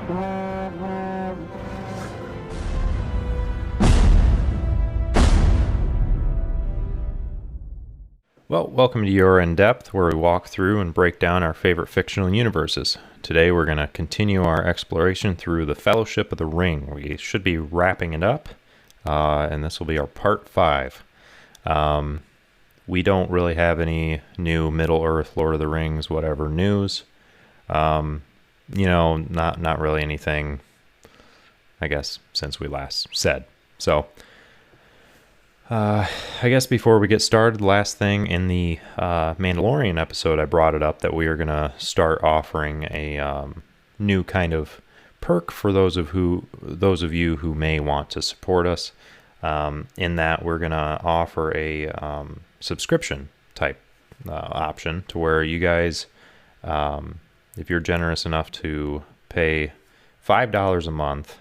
Well, welcome to Your In Depth, where we walk through and break down our favorite fictional universes. Today we're going to continue our exploration through the Fellowship of the Ring. We should be wrapping it up, and this will be our part 5. We don't really have any new Middle-earth, Lord of the Rings, whatever news. Not really anything, I guess, since we last said. So, I guess before we get started, last thing in the Mandalorian episode, I brought it up that we are going to start offering a new kind of perk for those of you who may want to support us. In that, we're going to offer a subscription type option to where you guys, if you're generous enough to pay $5 a month,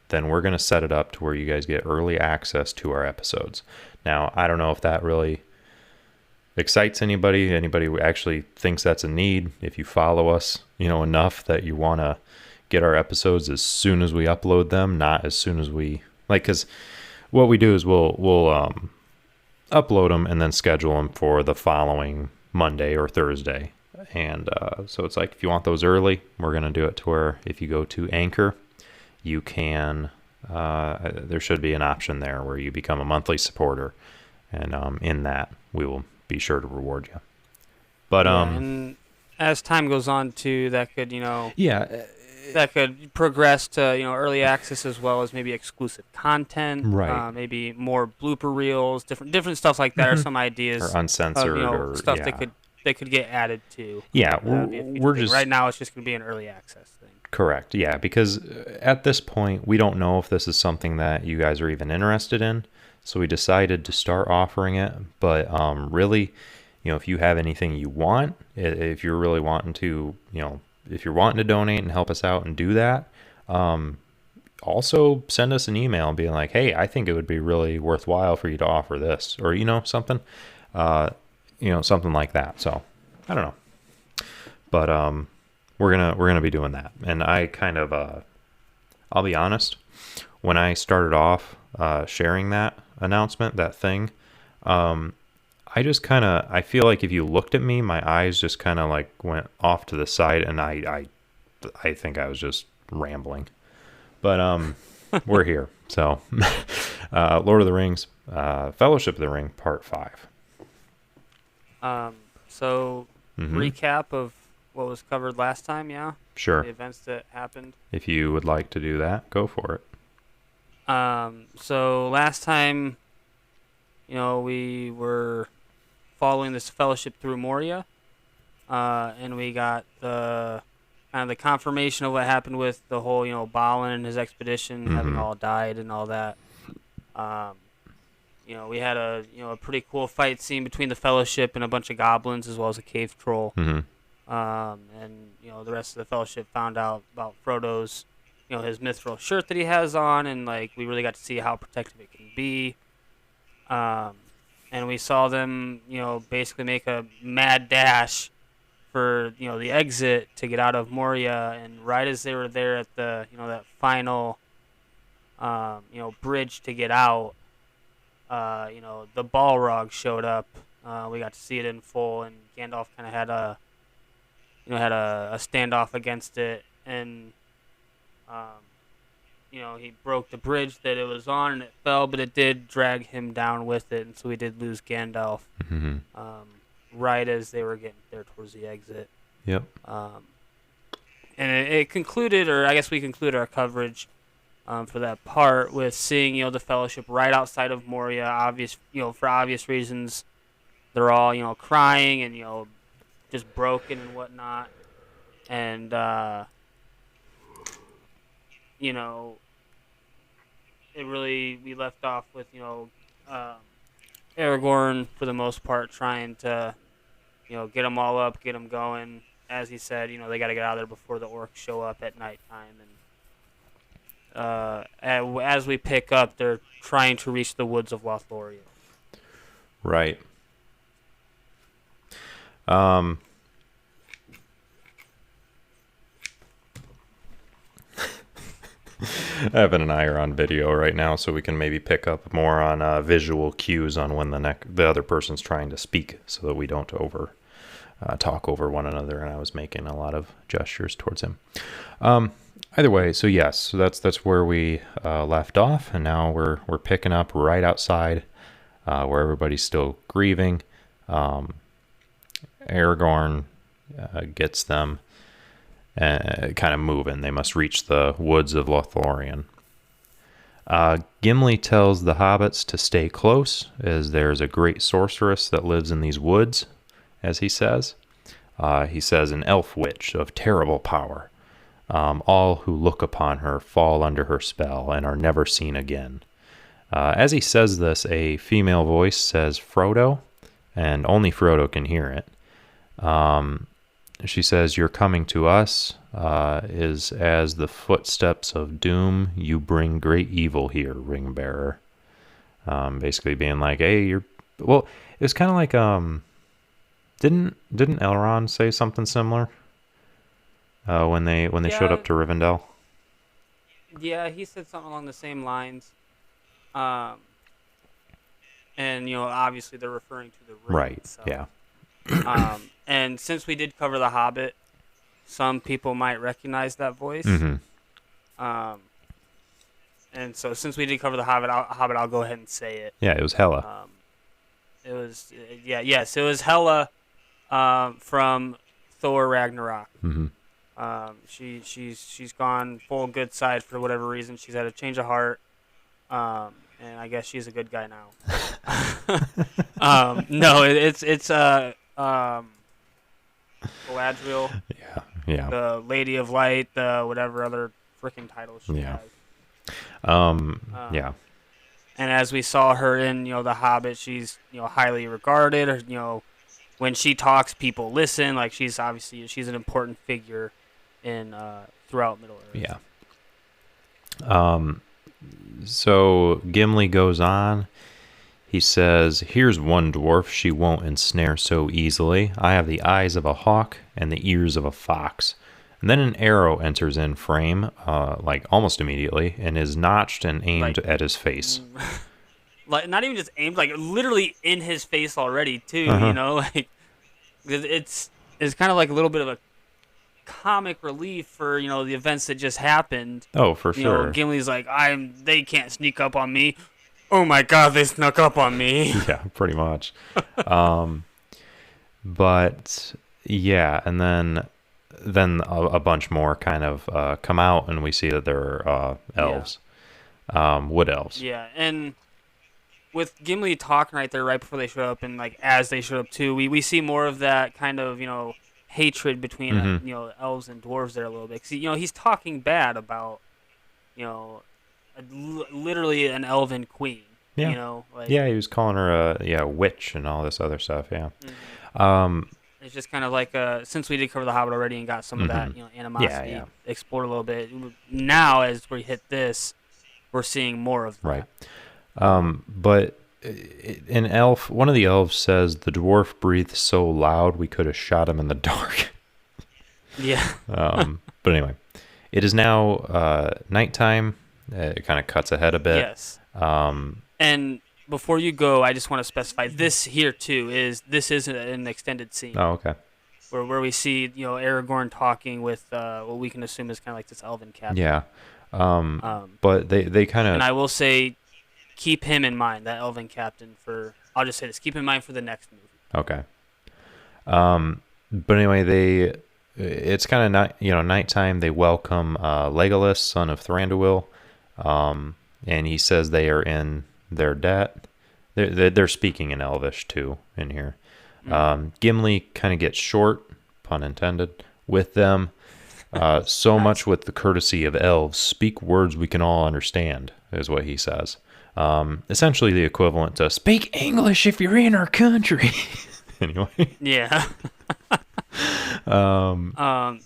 then we're going to set it up to where you guys get early access to our episodes. Now, I don't know if that really excites anybody who actually thinks that's a need. If you follow us, enough that you want to get our episodes as soon as we upload them, not as soon as we because what we do is we'll upload them and then schedule them for the following Monday or Thursday. And so it's like, if you want those early, we're going to do it to where if you go to Anchor, you can, there should be an option there where you become a monthly supporter. And in that, we will be sure to reward you. But and as time goes on too, that could, that could progress to, early access as well as maybe exclusive content. Right. Maybe more blooper reels, different stuff like that, or some ideas. Or uncensored or stuff that could get added to. Yeah, we're just... Right now, it's just going to be an early access thing. Correct, yeah, because at this point, we don't know if this is something that you guys are even interested in, so we decided to start offering it, but really, if you have anything you want, if you're really wanting to, if you're wanting to donate and help us out and do that, also send us an email and be like, hey, I think it would be really worthwhile for you to offer this, or, something, something like that, so, I don't know, but, we're gonna be doing that. And I kind of I'll be honest, when I started off sharing that announcement, that thing, I just kind of, I feel like if you looked at me, my eyes just kind of like went off to the side, and I think I was just rambling. But we're here. So Lord of the Rings, Fellowship of the Ring, part 5. Recap of what was covered last time, yeah? Sure. The events that happened. If you would like to do that, go for it. So last time, we were following this fellowship through Moria, and we got the confirmation of what happened with the whole, Balin and his expedition having all died and all that. We had a pretty cool fight scene between the fellowship and a bunch of goblins as well as a cave troll. And the rest of the fellowship found out about Frodo's, his mithril shirt that he has on, and we really got to see how protective it can be. And we saw them, basically make a mad dash for, the exit to get out of Moria. And right as they were there at the, that final, bridge to get out, the Balrog showed up. We got to see it in full, and Gandalf kind of had a standoff against it, and he broke the bridge that it was on, and it fell, but it did drag him down with it, and so we did lose Gandalf right as they were getting there towards the exit. Yep. And it concluded, or I guess we concluded our coverage for that part with seeing the Fellowship right outside of Moria. For obvious reasons, they're all crying and just broken and whatnot, and we left off with Aragorn for the most part trying to get them all up, get them going. As he said, they got to get out of there before the orcs show up at nighttime. And as we pick up, they're trying to reach the woods of Lothlorien. Right. Evan and I are on video right now, so we can maybe pick up more on visual cues on when the other person's trying to speak, so that we don't talk over one another. And I was making a lot of gestures towards him. Either way, so yes, so that's where we left off, and now we're picking up right outside, where everybody's still grieving. Aragorn gets them kind of moving. They must reach the woods of Lothlorien. Gimli tells the hobbits to stay close, as there's a great sorceress that lives in these woods, as he says. He says, an elf witch of terrible power. All who look upon her fall under her spell and are never seen again. As he says this, a female voice says Frodo, and only Frodo can hear it. She says, "You're coming to us, is as the footsteps of doom. You bring great evil here, ring bearer." Basically being like, hey, you're... Well, it was kind of like, didn't Elrond say something similar? When they showed up to Rivendell? Yeah, he said something along the same lines. And, obviously they're referring to the ring. Right, so. yeah. And since we did cover The Hobbit, some people might recognize that voice. Mm-hmm. And so since we did cover The Hobbit, I'll go ahead and say it. Yeah, it was Hela. It was Hela from Thor Ragnarok. Mm-hmm. She's gone full good side for whatever reason. She's had a change of heart. And I guess she's a good guy now. No, it's Galadriel. Yeah. The Lady of Light, the whatever other freaking title she has. Yeah. And as we saw her in, The Hobbit, she's, highly regarded. Or, when she talks, people listen. Like she's an important figure in throughout Middle Earth. Yeah. So Gimli goes on. He says, "Here's one dwarf she won't ensnare so easily. I have the eyes of a hawk and the ears of a fox." And then an arrow enters in frame, like almost immediately, and is notched and aimed at his face. Like not even just aimed, like literally in his face already too. Like it's kind of like a little bit of a comic relief for the events that just happened. Oh, for sure. Gimli's like, they can't sneak up on me. Oh my god, they snuck up on me. Yeah, pretty much. But yeah, and then a bunch more kind of come out, and we see that they're elves, wood elves. Yeah, and with Gimli talking right there, right before they show up, and like as they show up too, we see more of that kind of hatred between elves and dwarves there a little bit. 'Cause, he's talking bad about literally an elven queen. Yeah. Yeah, he was calling her a witch and all this other stuff. Yeah. Mm-hmm. It's just kind of like since we did cover The Hobbit already and got some of that animosity explored a little bit. Now as we hit this, we're seeing more of that. Right. But an elf, one of the elves says, "The dwarf breathes so loud we could have shot him in the dark." Yeah. But anyway, it is now nighttime. It kind of cuts ahead a bit. Yes. And before you go, I just want to specify this here too is an extended scene. Oh, okay. Where we see Aragorn talking with what we can assume is kind of like this elven captain. Yeah. But they kind of. And I will say, keep him in mind, that elven captain. I'll just say this: keep in mind for the next movie. Okay. But anyway, it's kind of nighttime. They welcome Legolas, son of Thranduil, and he says they are in their debt. They're speaking in Elvish too in here. Gimli kind of gets short, pun intended, with them. So much with the courtesy of elves. Speak words we can all understand, is what he says. Essentially the equivalent to speak English if you're in our country. Anyway. Yeah.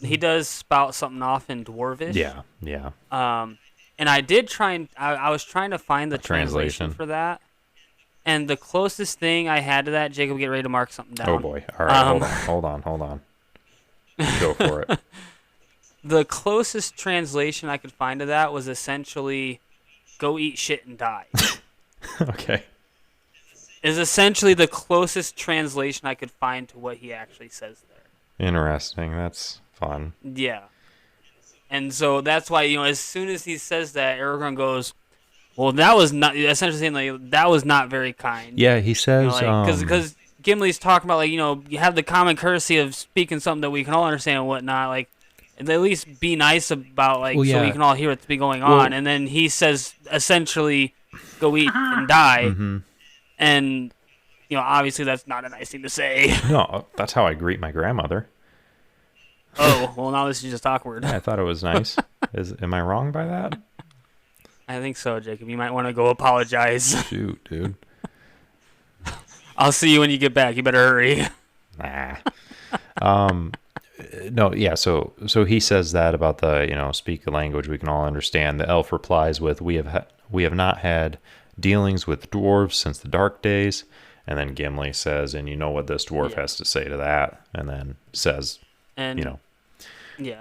He does spout something off in Dwarvish. Yeah. And I did I was trying to find the translation for that. And the closest thing I had to that, Jacob, get ready to mark something down. Oh boy. All right, hold on. Go for it. the closest translation I could find to that was essentially "go eat shit and die." Okay. Is essentially the closest translation I could find to what he actually says there. Interesting. That's fun. Yeah. And so that's why, as soon as he says that, Aragorn goes, well, that was not, essentially saying, like, that was not very kind. Yeah, he says, Because Gimli's talking about, like, you have the common courtesy of speaking something that we can all understand and whatnot, like, at least be nice about, like, well, yeah. so we can all hear what's been going on. And then he says, essentially, go eat and die. Mm-hmm. And, obviously that's not a nice thing to say. No, that's how I greet my grandmother. Oh, well, now this is just awkward. Yeah, I thought it was nice. Am I wrong by that? I think so, Jacob. You might want to go apologize. Shoot, dude. I'll see you when you get back. You better hurry. Nah. No, yeah, so he says that about the, speak a language we can all understand. The elf replies with, we have not had dealings with dwarves since the dark days. And then Gimli says, and you know what this dwarf has to say to that? And then says, Yeah,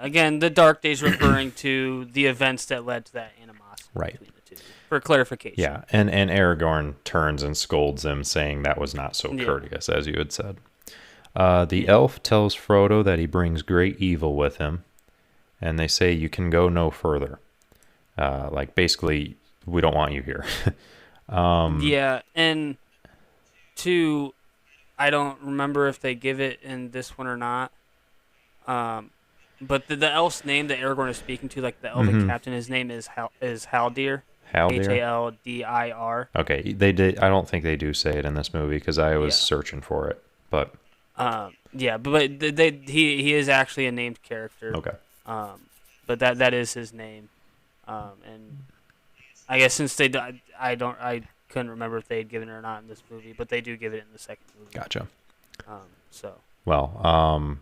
again, the dark days referring to the events that led to that animosity between the two. For clarification. Yeah, and Aragorn turns and scolds him, saying that was not so courteous, as you had said. The elf tells Frodo that he brings great evil with him, and they say you can go no further. Basically, we don't want you here. Yeah, and I don't remember if they give it in this one or not, but the elf's name that Aragorn is speaking to, like the elven captain, his name is Haldir. Haldir? Haldir. Okay, they did. I don't think they do say it in this movie because I was searching for it, but he is actually a named character. Okay. But that is his name, and I guess since I couldn't remember if they had given it or not in this movie, but they do give it in the second movie. Gotcha. Well,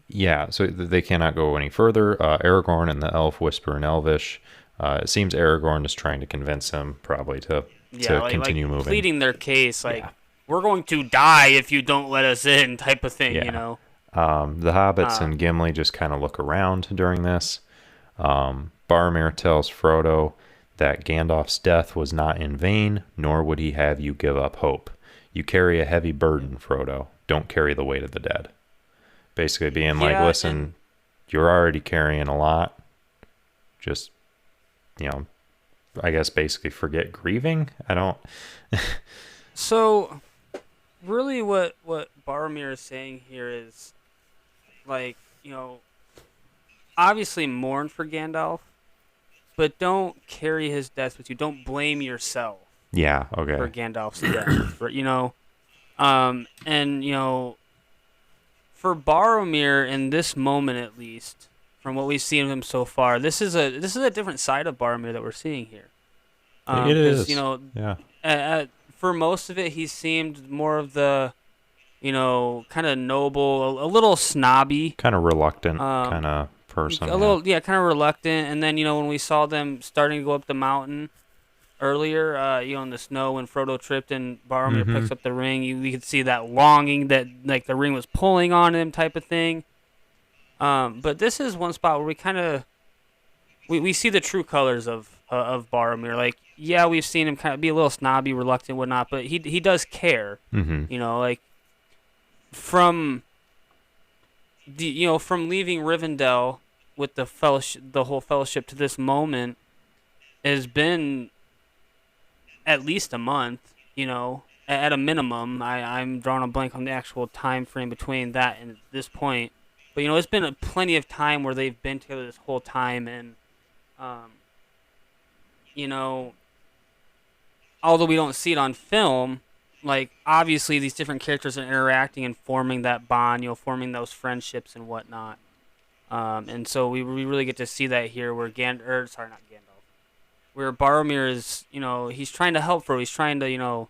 yeah, so they cannot go any further. Aragorn and the elf whisper in Elvish. It seems Aragorn is trying to convince him probably to continue moving. Pleading their case, we're going to die if you don't let us in type of thing, The hobbits and Gimli just kind of look around during this. Boromir tells Frodo that Gandalf's death was not in vain, nor would he have you give up hope. You carry a heavy burden, Frodo. Don't carry the weight of the dead. Basically being listen, you're already carrying a lot. Just, I guess basically forget grieving. I don't... So, really what Boromir is saying here is, obviously mourn for Gandalf, but don't carry his death with you. Don't blame yourself. Yeah, okay. For Gandalf's death, for Boromir in this moment at least, from what we've seen of him so far, this is a different side of Boromir that we're seeing here. It is. For most of it, he seemed more of the, kind of noble, a little snobby, kind of reluctant, kind of person. Little, kind of reluctant. And then, when we saw them starting to go up the mountain earlier, in the snow when Frodo tripped and Boromir picks up the ring, you could see that longing that like the ring was pulling on him type of thing. But this is one spot where we kind of we see the true colors of Boromir. Like, we've seen him kind of be a little snobby, reluctant, whatnot, but he does care. From from leaving Rivendell with the whole fellowship to this moment has been at least a month, at a minimum. I'm drawing a blank on the actual time frame between that and this point. But, it's been plenty of time where they've been together this whole time. And, although we don't see it on film, obviously these different characters are interacting and forming that bond, forming those friendships and whatnot. And so we really get to see that here where where Boromir is, he's trying to help Frodo. He's trying to,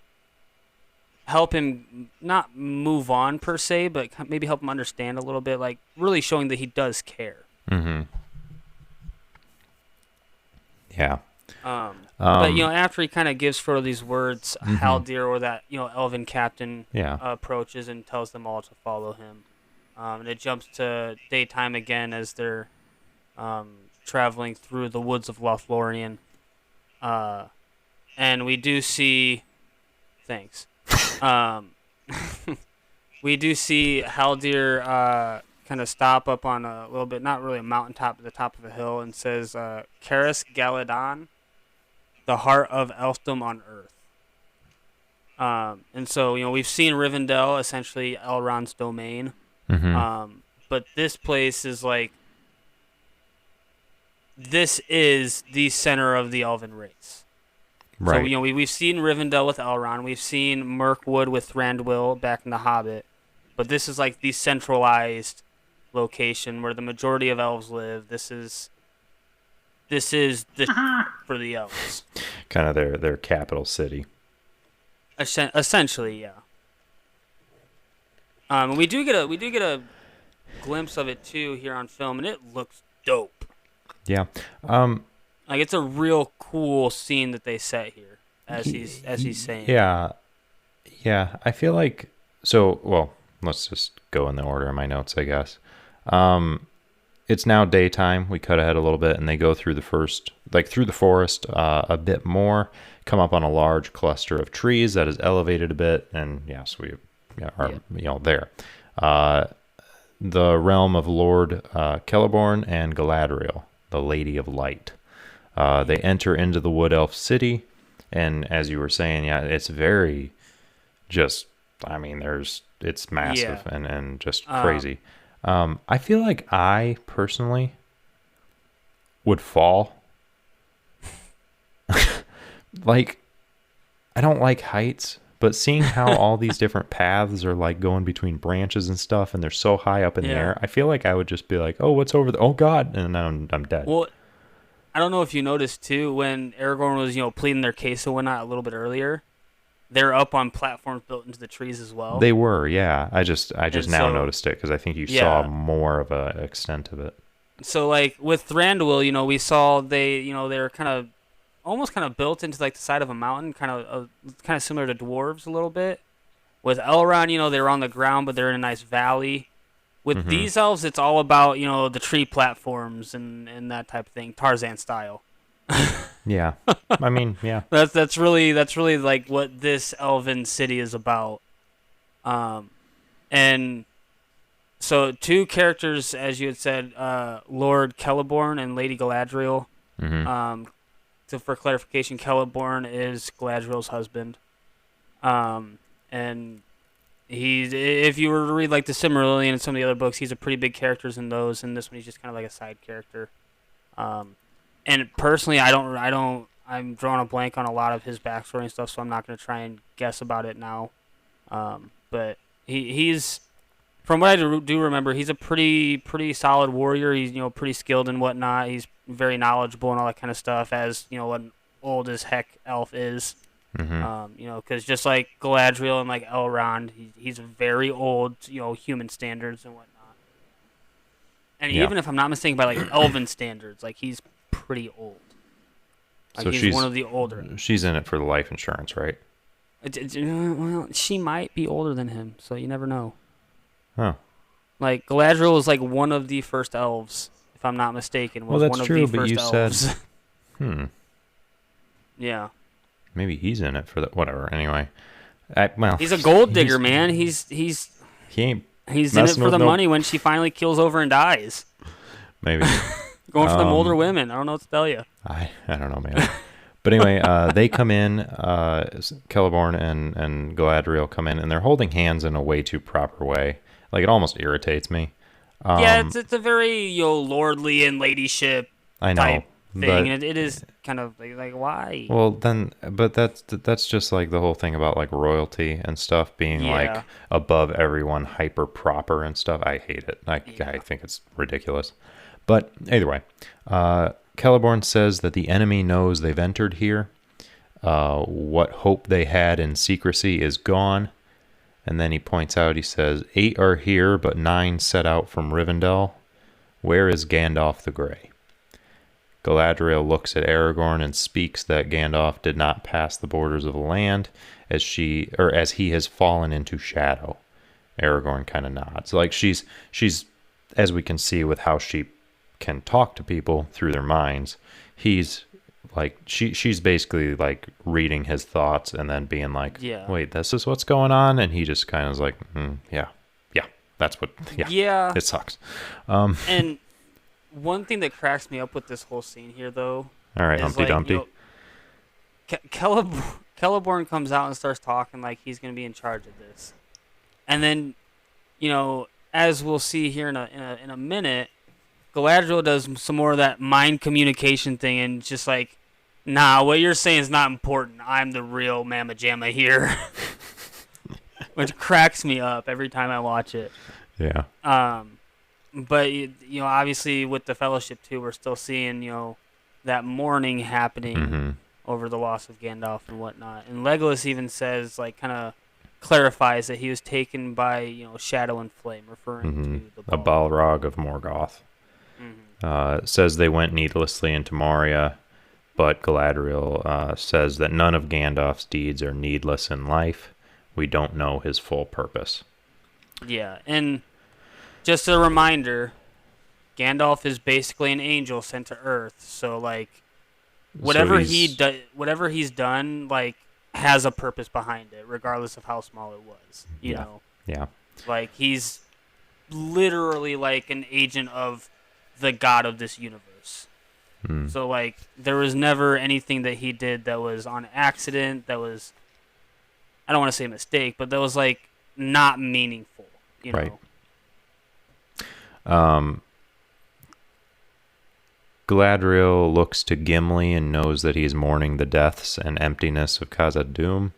help him not move on per se, but maybe help him understand a little bit, really showing that he does care. Mm-hmm. Yeah. But, after he kind of gives Frodo these words, Haldir, or that, elven captain approaches and tells them all to follow him. And it jumps to daytime again as they're traveling through the woods of Lothlorien. Uh, and we do see, thanks. Um, we do see Haldir kind of stop up on a little bit, not really a mountaintop, but the top of a hill, and says, Karis Galadan, the heart of elfdom on earth. And so, we've seen Rivendell, essentially Elrond's domain. Mm-hmm. But this place is like, this is the center of the elven race. Right. So, we've seen Rivendell with Elrond. We've seen Mirkwood with Thranduil back in The Hobbit. But this is like the centralized location where the majority of elves live. This is the for the elves. Kind of their capital city. Essentially, yeah. We do get a glimpse of it too here on film, and it looks dope. Yeah. Like, it's a real cool scene that they set here, as he's saying. Yeah. Yeah. I feel like so. Well, let's just go in the order of my notes, I guess. It's now daytime. We cut ahead a little bit, and they go through the forest a bit more. Come up on a large cluster of trees that is elevated a bit, and yes, we are there. The realm of Lord Celeborn and Galadriel, the Lady of Light. They enter into the Wood Elf city, and as you were saying, yeah, it's very just. I mean, it's massive and just crazy. I feel like I personally would fall. Like, I don't like heights, but seeing how all these different paths are like going between branches and stuff, and they're so high up in the air, I feel like I would just be like, "Oh, what's over there? Oh God!" and then I'm dead. Well, I don't know if you noticed too when Aragorn was pleading their case and whatnot a little bit earlier. They're up on platforms built into the trees as well. They were, yeah. I just now noticed it because I think you saw more of a extent of it. So like with Thranduil, we saw they were kind of almost built into like the side of a mountain, kind of similar to dwarves a little bit. With Elrond, they were on the ground, but they're in a nice valley. With these elves, it's all about the tree platforms and that type of thing, Tarzan style. Yeah, I mean, yeah. That's really like what this elven city is about. And so two characters, as you had said, Lord Celeborn and Lady Galadriel. So for clarification, Celeborn is Galadriel's husband. And he's, if you were to read like the Silmarillion and some of the other books, he's a pretty big character in those. And this one, he's just kind of like a side character. And personally, I'm drawing a blank on a lot of his backstory and stuff, so I'm not going to try and guess about it now. But he's, from what I do remember, he's a pretty solid warrior. He's pretty skilled and whatnot. He's very knowledgeable and all that kind of stuff, as an old as heck elf is. Because just like Galadriel and like Elrond, he's very old, human standards and whatnot. And even if I'm not mistaken, by like elven standards, like he's pretty old. Like, so he's one of the older. She's in it for the life insurance, right? Well, she might be older than him, so you never know. Huh. Like Galadriel was like one of the first elves, if I'm not mistaken. Well, that's one true, of the but first you elves. said, Yeah. Maybe he's in it for that. Whatever. Anyway, he's a gold digger, man. He ain't. He's in it for the money when she finally keels over and dies. Maybe. Going for the older women. I don't know what to tell you. I don't know, man. But anyway, they come in, Celeborn and Galadriel come in, and they're holding hands in a way too proper way. Like, it almost irritates me. Yeah, it's a very lordly and ladyship type thing. And it is kind of like why? Well, then, but that's just like the whole thing about like royalty and stuff being like above everyone, hyper proper and stuff. I hate it. I think it's ridiculous. But either way, Celeborn says that the enemy knows they've entered here. What hope they had in secrecy is gone. And then he points out, he says, 8 are here, but 9 set out from Rivendell. Where is Gandalf the Grey? Galadriel looks at Aragorn and speaks that Gandalf did not pass the borders of the land as he has fallen into shadow. Aragorn kind of nods. Like she's as we can see with how she can talk to people through their minds, he's like she's basically like reading his thoughts and then being like, Yeah. wait, this is what's going on, and he just kind of is like, yeah, that's what, Yeah. it sucks. And one thing that cracks me up with this whole scene here, though, All right, is Humpty like, Dumpty. Celeborn comes out and starts talking like he's gonna be in charge of this, and then, as we'll see here in a minute, Galadriel does some more of that mind communication thing and just like, nah, what you're saying is not important. I'm the real Mamma Jamma here, which cracks me up every time I watch it. Yeah. But obviously with the Fellowship too, we're still seeing that mourning happening over the loss of Gandalf and whatnot. And Legolas even says, like, kind of clarifies that he was taken by Shadow and Flame, referring to the a Balrog of Morgoth. Says they went needlessly into Moria, but Galadriel says that none of Gandalf's deeds are needless in life. We don't know his full purpose. Yeah, and just a reminder, Gandalf is basically an angel sent to Earth, so like whatever he's done, like, has a purpose behind it, regardless of how small it was. You know. Yeah. Like, he's literally like an agent of the god of this universe. So like there was never anything that he did that was on accident, that was, I don't want to say mistake, but that was like not meaningful, Right. know. Galadriel looks to Gimli and knows that he's mourning the deaths and emptiness of Khazad-dûm.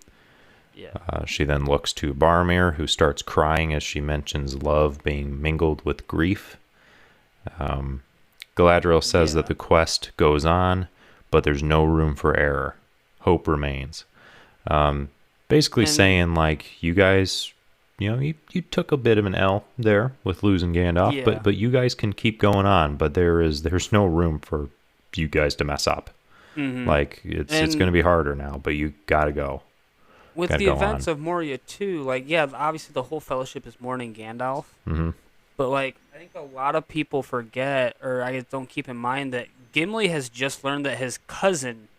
Yeah. She then looks to Boromir, who starts crying as she mentions love being mingled with grief. Galadriel says that the quest goes on, but there's no room for error. Hope remains. Basically saying, like, you guys, you took a bit of an L there with losing Gandalf, but you guys can keep going on, but there's no room for you guys to mess up. Like, it's going to be harder now, but you got to go. With the events of Moria too, like, obviously the whole Fellowship is mourning Gandalf. But, like, I think a lot of people forget, or I guess don't keep in mind, that Gimli has just learned that his cousin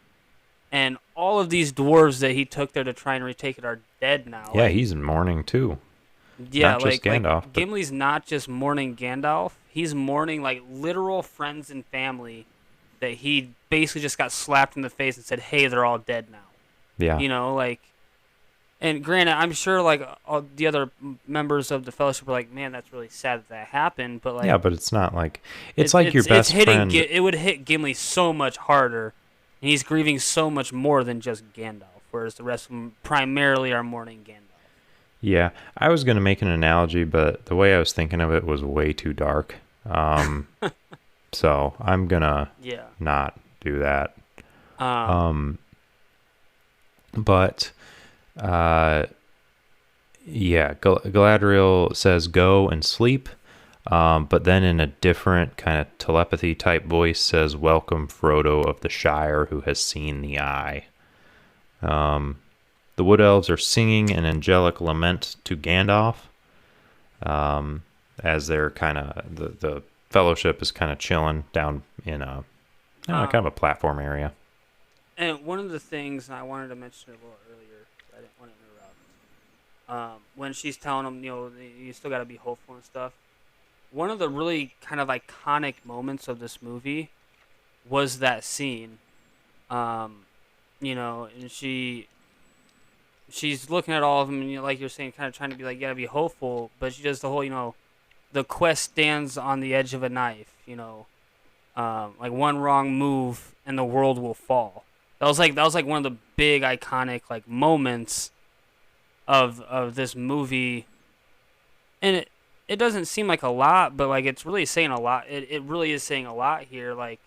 and all of these dwarves that he took there to try and retake it are dead now. Yeah, he's in mourning too. Yeah, not just Gandalf. Like Gimli's not just mourning Gandalf. He's mourning, like, literal friends and family that he basically just got slapped in the face and said, hey, they're all dead now. Yeah. Like... And granted, I'm sure, like, all the other members of the Fellowship were like, man, that's really sad that happened. But, like... Yeah, but it's not like... It's like your best friend... It would hit Gimli so much harder, and he's grieving so much more than just Gandalf, whereas the rest of them primarily are mourning Gandalf. Yeah, I was going to make an analogy, but the way I was thinking of it was way too dark. So I'm going to not do that. But... Galadriel says go and sleep, but then in a different kind of telepathy type voice says, welcome Frodo of the Shire who has seen the eye. The Wood Elves are singing an angelic lament to Gandalf, as they're kind of, the Fellowship is kind of chilling down in a kind of a platform area. And one of the things, and I wanted to mention it a little earlier, I didn't want to interrupt. When she's telling him, you still got to be hopeful and stuff. One of the really kind of iconic moments of this movie was that scene. And she's looking at all of them, and like you're saying, kind of trying to be like, you got to be hopeful. But she does the whole, the quest stands on the edge of a knife. Like one wrong move and the world will fall. That was like one of the big iconic like moments of this movie, and it doesn't seem like a lot, but like it's really saying a lot. It really is saying a lot here. Like,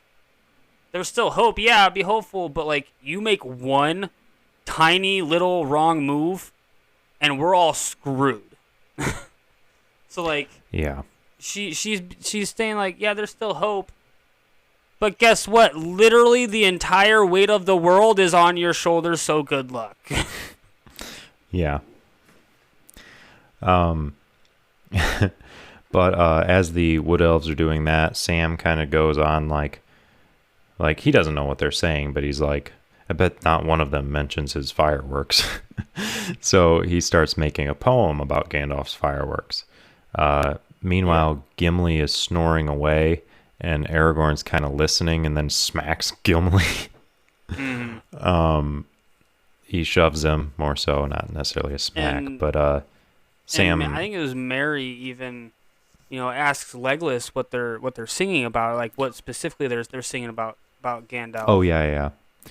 there's still hope. Yeah, be hopeful, but like you make one tiny little wrong move, and we're all screwed. So like, she's saying like, yeah, there's still hope. But guess what? Literally the entire weight of the world is on your shoulders, so good luck. Yeah. But as the wood elves are doing that, Sam kind of goes on like he doesn't know what they're saying, but he's like, I bet not one of them mentions his fireworks. So he starts making a poem about Gandalf's fireworks. Yeah. Meanwhile, Gimli is snoring away, and Aragorn's kind of listening and then smacks Gimli. Hmm. He shoves him more so, not necessarily a smack, And but I Sam. think it was Mary even, asks Legolas what they're singing about, like what specifically they're singing about Oh Gandalf. yeah, yeah.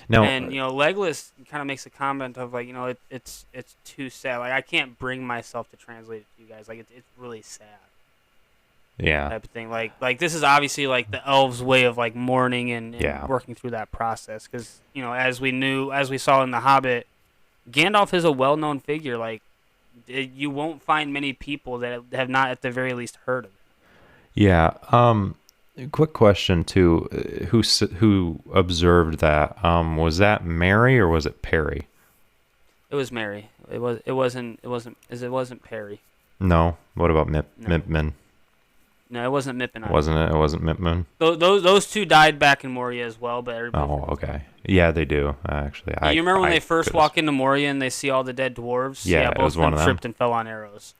Now, And Legolas kind of makes a comment of like, it's too sad. Like I can't bring myself to translate it to you guys. Like it's really sad yeah, type of thing. Like this is obviously like the elves' way of like mourning and yeah, working through that process. Because as we saw in The Hobbit, Gandalf is a well-known figure. Like you won't find many people that have not at the very least heard of it. yeah. Quick question too. Who observed that? Was that Mary or was it Perry? It was Mary. It wasn't Perry. No. What about No, Mipman? no, it wasn't Mippen either. Wasn't it? It wasn't Mipman. Those two died back in Moria as well, but everybody Oh, forgets about okay. Yeah, they do actually. them. You remember when I they first could. walk into Moria and they see all the dead dwarves? Yeah, Yeah, it both was of one them of them. tripped and fell on arrows.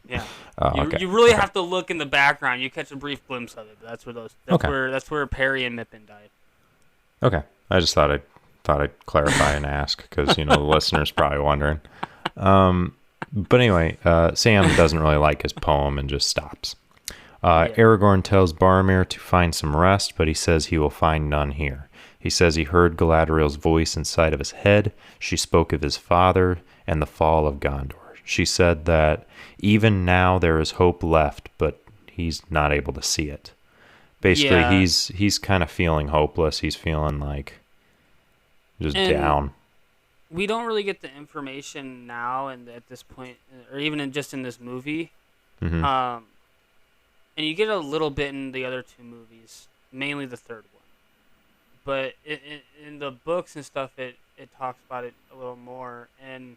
Yeah. Oh, You okay. you really Okay. have to look in the background. You catch a brief glimpse of it, but that's where Okay. that's where Perry and Mippen died. Okay. I just thought I'd clarify and ask because the listeners probably wondering. But anyway, Sam doesn't really like his poem and just stops. Yeah. Aragorn tells Boromir to find some rest, but he says he will find none here. He says he heard Galadriel's voice inside of his head. She spoke of his father and the fall of Gondor. She said that even now there is hope left, but he's not able to see it. Basically, Yeah. he's kind of feeling hopeless. He's feeling like just And down. we don't really get the information now and at this point, or even just in this movie. Hmm. Um, and you get a little bit in the other two movies, mainly the third one. But in the books and stuff, it talks about it a little more. And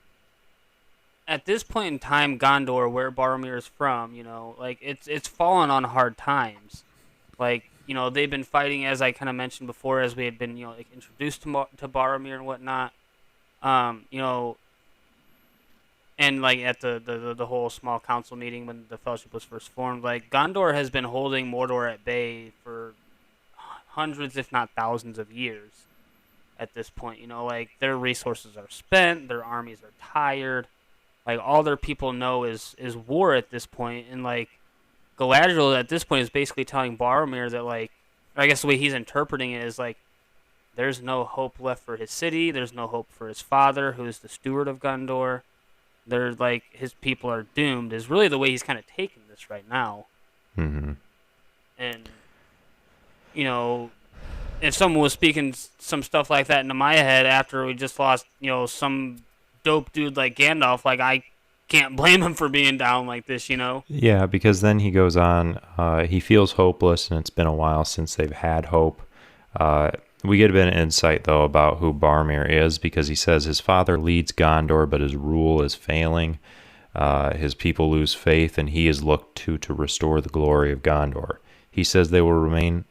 at this point in time, Gondor, where Boromir is from, like it's fallen on hard times. Like they've been fighting, as I kind of mentioned before, as we had been like introduced to Boromir and whatnot. Um, you know, and like at the whole small council meeting when the Fellowship was first formed, like Gondor has been holding Mordor at bay for hundreds, if not thousands, of years. At this point, like their resources are spent, their armies are tired, like all their people know is war at this point, and like Galadriel at this point is basically telling Boromir that like, I guess the way he's interpreting it is like there's no hope left for his city, there's no hope for his father, who is the steward of Gondor. They're like his people are doomed. Is really the way he's kind of taking this right now, Hmm. and you know, if someone was speaking some stuff like that into my head after we just lost, some dope dude like Gandalf, like I can't blame him for being down like this. Yeah, because then he goes on. He feels hopeless, and it's been a while since they've had hope. We get a bit of insight, though, about who Boromir is, because he says his father leads Gondor, but his rule is failing. His people lose faith, and he is looked to restore the glory of Gondor. He says they will remain.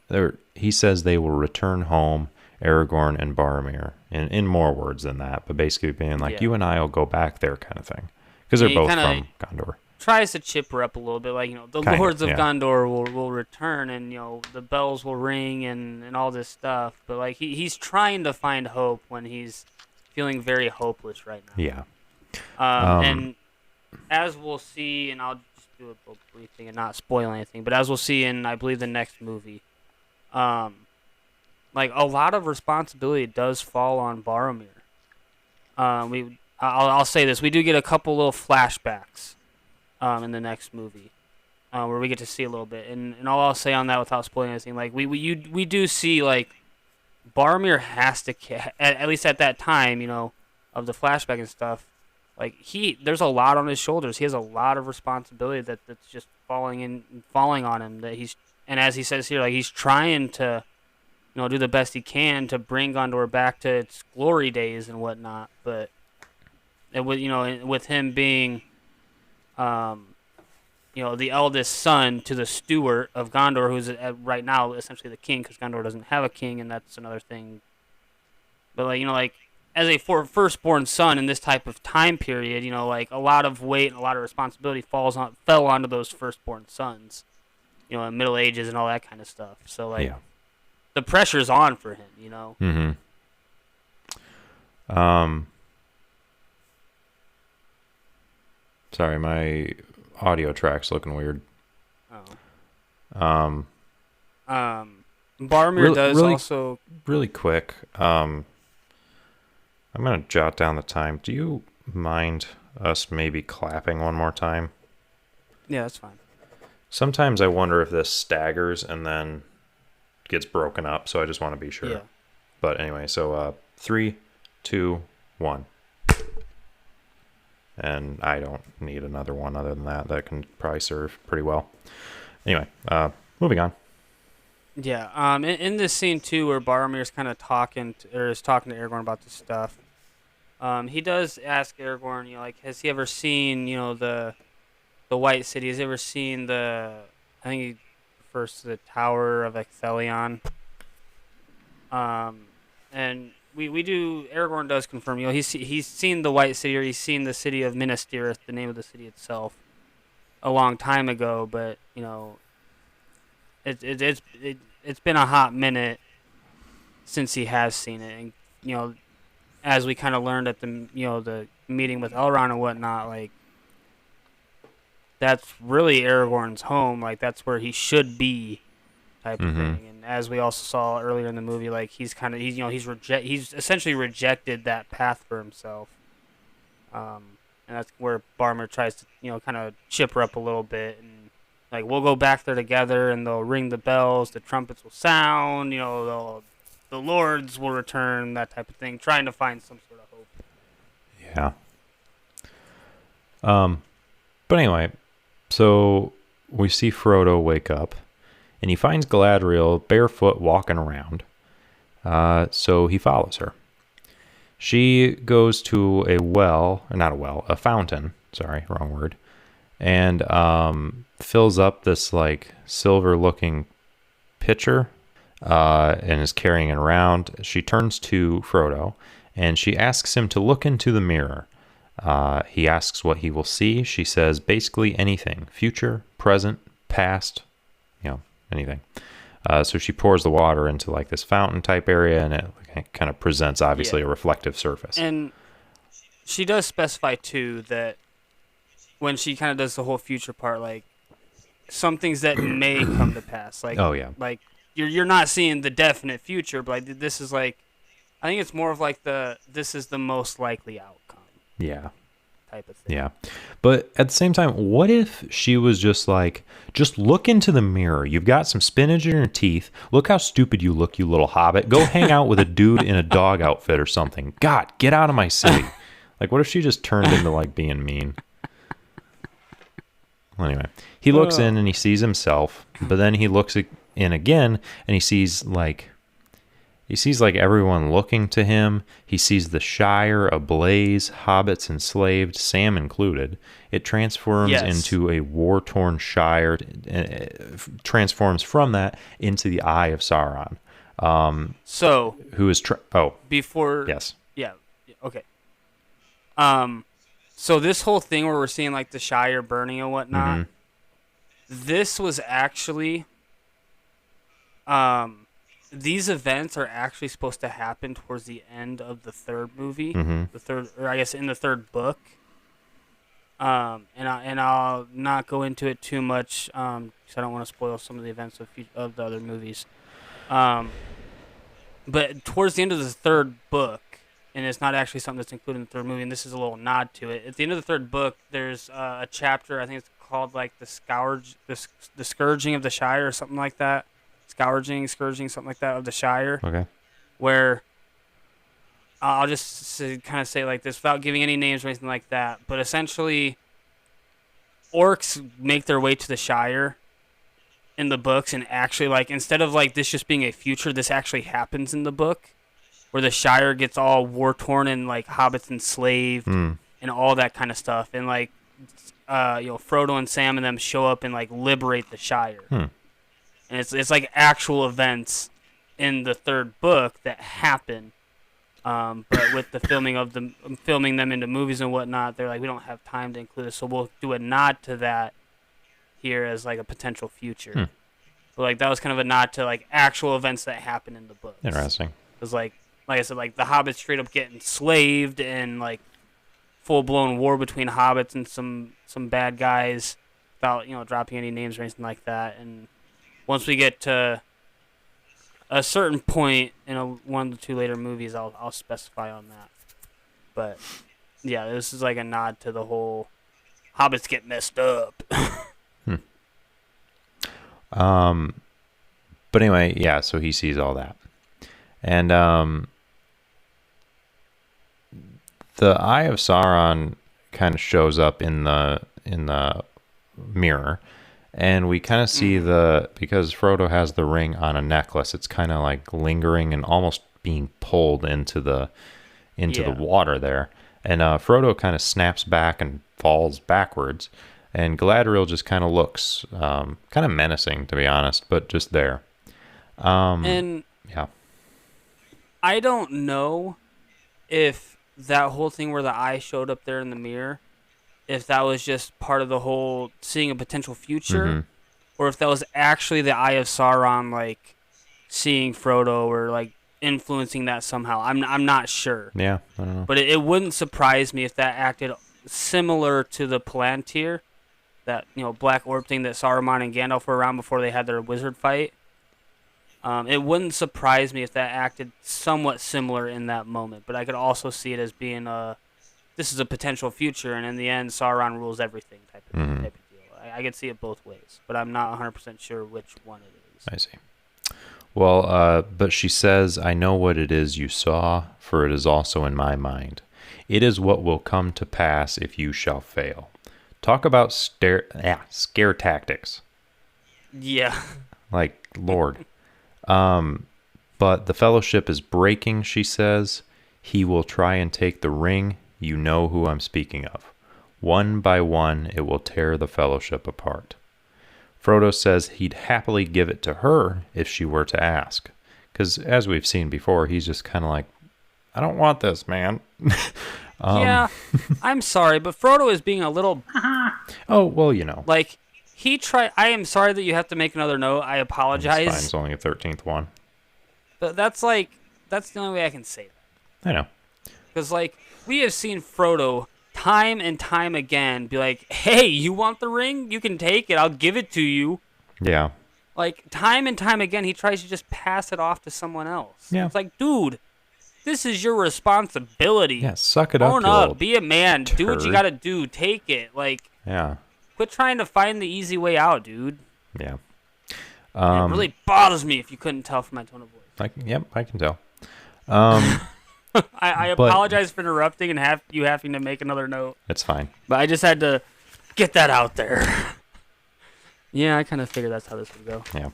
He says they will return home, Aragorn and Boromir, in more words than that, but basically being like, Yeah, you and I will go back there, kind of thing, because they're yeah. He both kind of from Gondor. tries to chip her up a little bit, like the Kind of, lords of yeah. Gondor will return, and the bells will ring and all this stuff. But like he's trying to find hope when he's feeling very hopeless right now. Yeah. Um, And as we'll see, and I'll just do a little brief thing and not spoil anything, but as we'll see in, I believe, the next movie, um, like a lot of responsibility does fall on Boromir. I'll say this: we do get a couple little flashbacks, in the next movie, where we get to see a little bit, and all I'll say on that without spoiling anything, like we do see like Boromir has to, at least at that time, of the flashback and stuff. Like there's a lot on his shoulders. He has a lot of responsibility that's just falling on him. And as he says here, like he's trying to, do the best he can to bring Gondor back to its glory days and whatnot. But with him being, the eldest son to the steward of Gondor, who's right now essentially the king, because Gondor doesn't have a king, and that's another thing. But like as a firstborn son in this type of time period, like a lot of weight and a lot of responsibility fell onto those firstborn sons, in Middle Ages and all that kind of stuff. So like Yeah. the pressure's on for him, Mm-hmm. Sorry, my audio track's looking weird. Oh. Boromir does really, also. really quick. I'm gonna jot down the time. Do you mind us maybe clapping one more time? Yeah, that's fine. Sometimes I wonder if this staggers and then gets broken up, so I just want to be sure. Yeah. But anyway, so 3, 2, 1. And I don't need another one other than that. That can probably serve pretty well. Anyway, moving on. Yeah. In this scene too, where Boromir's kind of is talking to Aragorn about this stuff. He does ask Aragorn, like, has he ever seen, the White City? Has he ever seen I think he refers to the Tower of Ecthelion. And Aragorn does confirm, he's seen the White City, or he's seen the city of Minas Tirith, the name of the city itself, a long time ago, but, it's been a hot minute since he has seen it. And, as we kind of learned at the meeting with Elrond and whatnot, like, that's really Aragorn's home. Like, that's where he should be, type of thing. And as we also saw earlier in the movie, like, he's essentially rejected that path for himself. And that's where Boromir tries to, kind of chipper up a little bit, and like, we'll go back there together, and they'll ring the bells, the trumpets will sound, the lords will return, that type of thing, trying to find some sort of hope. Yeah. But anyway, so we see Frodo wake up, and he finds Galadriel barefoot walking around. So he follows her. She goes to a fountain. Sorry, wrong word. And fills up this like silver-looking pitcher, and is carrying it around. She turns to Frodo, and she asks him to look into the mirror. He asks what he will see. She says basically anything: future, present, past, anything. So she pours the water into like this fountain type area, and it kind of presents obviously a reflective surface. And she does specify too that when she kind of does the whole future part, like, some things that may come to pass, like, like you're not seeing the definite future, but like, this is like, I think it's more of like this is the most likely outcome. Yeah. Type of thing. Yeah. But at the same time, what if she was just like, just look into the mirror. You've got some spinach in your teeth. Look how stupid you look, you little hobbit. Go hang out with a dude in a dog outfit or something. God, get out of my city. Like, what if she just turned into like being mean? Well, anyway, he looks in and he sees himself, but then he looks in again and he sees like everyone looking to him. He sees the Shire ablaze, hobbits enslaved, Sam included. It transforms into a war-torn Shire, transforms from that into the Eye of Sauron. Who is before? Yes. Yeah. Okay. So this whole thing where we're seeing like the Shire burning and whatnot, this was actually, these events are actually supposed to happen towards the end of the third movie, in the third book. And I'll not go into it too much, because I don't want to spoil some of the events of the other movies. But towards the end of the third book, and it's not actually something that's included in the third movie, and this is a little nod to it. At the end of the third book, there's a chapter, I think it's called like the Scourging of the Shire or something like that. Scourging, something like that, of the Shire. Okay. Where I'll just kind of say like this without giving any names or anything like that, but essentially orcs make their way to the Shire in the books, and actually, like, instead of like this just being a future, this actually happens in the book, where the Shire gets all war torn and like hobbits enslaved and all that kind of stuff. And like Frodo and Sam and them show up and like liberate the Shire. Hmm. And it's like actual events in the third book that happen. But with the filming them into movies and whatnot, they're like, we don't have time to include this, so we'll do a nod to that here as like a potential future. Hmm. But like that was kind of a nod to like actual events that happen in the books. Interesting. Because like I said, like the hobbits straight up get enslaved and like full blown war between hobbits and some bad guys without dropping any names or anything like that. And once we get to a certain point in one of the two later movies, I'll specify on that. But yeah, this is like a nod to the whole hobbits get messed up. But anyway, yeah. So he sees all that, and the Eye of Sauron kind of shows up in the mirror, and we kind of see because Frodo has the ring on a necklace, it's kind of like lingering and almost being pulled into the water there. And Frodo kind of snaps back and falls backwards, and Galadriel just kind of looks kind of menacing, to be honest, but just there. And yeah, I don't know if that whole thing where the eye showed up there in the mirror, if that was just part of the whole seeing a potential future, or if that was actually the Eye of Sauron, like seeing Frodo or like influencing that somehow. I'm not sure. Yeah, I don't know. But it wouldn't surprise me if that acted similar to the Palantir, that black orb thing that Saruman and Gandalf were around before they had their wizard fight. It wouldn't surprise me if that acted somewhat similar in that moment, but I could also see it as being this is a potential future, and in the end, Sauron rules everything type of deal. I could see it both ways, but I'm not 100% sure which one it is. I see. Well, but she says, "I know what it is you saw, for it is also in my mind. It is what will come to pass if you shall fail." Talk about scare tactics. Yeah. Like, Lord. But the fellowship is breaking, she says. He will try and take the ring. You know who I'm speaking of. One by one, it will tear the fellowship apart. Frodo says he'd happily give it to her if she were to ask. Because, as we've seen before, he's just kind of like, I don't want this, man. Yeah, I'm sorry, but Frodo is being a little... Oh, well, Like, he tried... I am sorry that you have to make another note. I apologize. It's fine. It's only a 13th one. But that's the only way I can say that. I know. Because, like, we have seen Frodo time and time again be like, hey, you want the ring? You can take it. I'll give it to you. Yeah. Like, time and time again, he tries to just pass it off to someone else. Yeah. It's like, dude, this is your responsibility. Yeah, suck it up. Own up. Be a man. turd. Do what you gotta do. Take it. Like, yeah. Quit trying to find the easy way out, dude. Yeah. It really bothers me if you couldn't tell from my tone of voice. I can tell. I apologize for interrupting and having to make another note. It's fine. But I just had to get that out there. Yeah, I kind of figured that's how this would go. Yeah.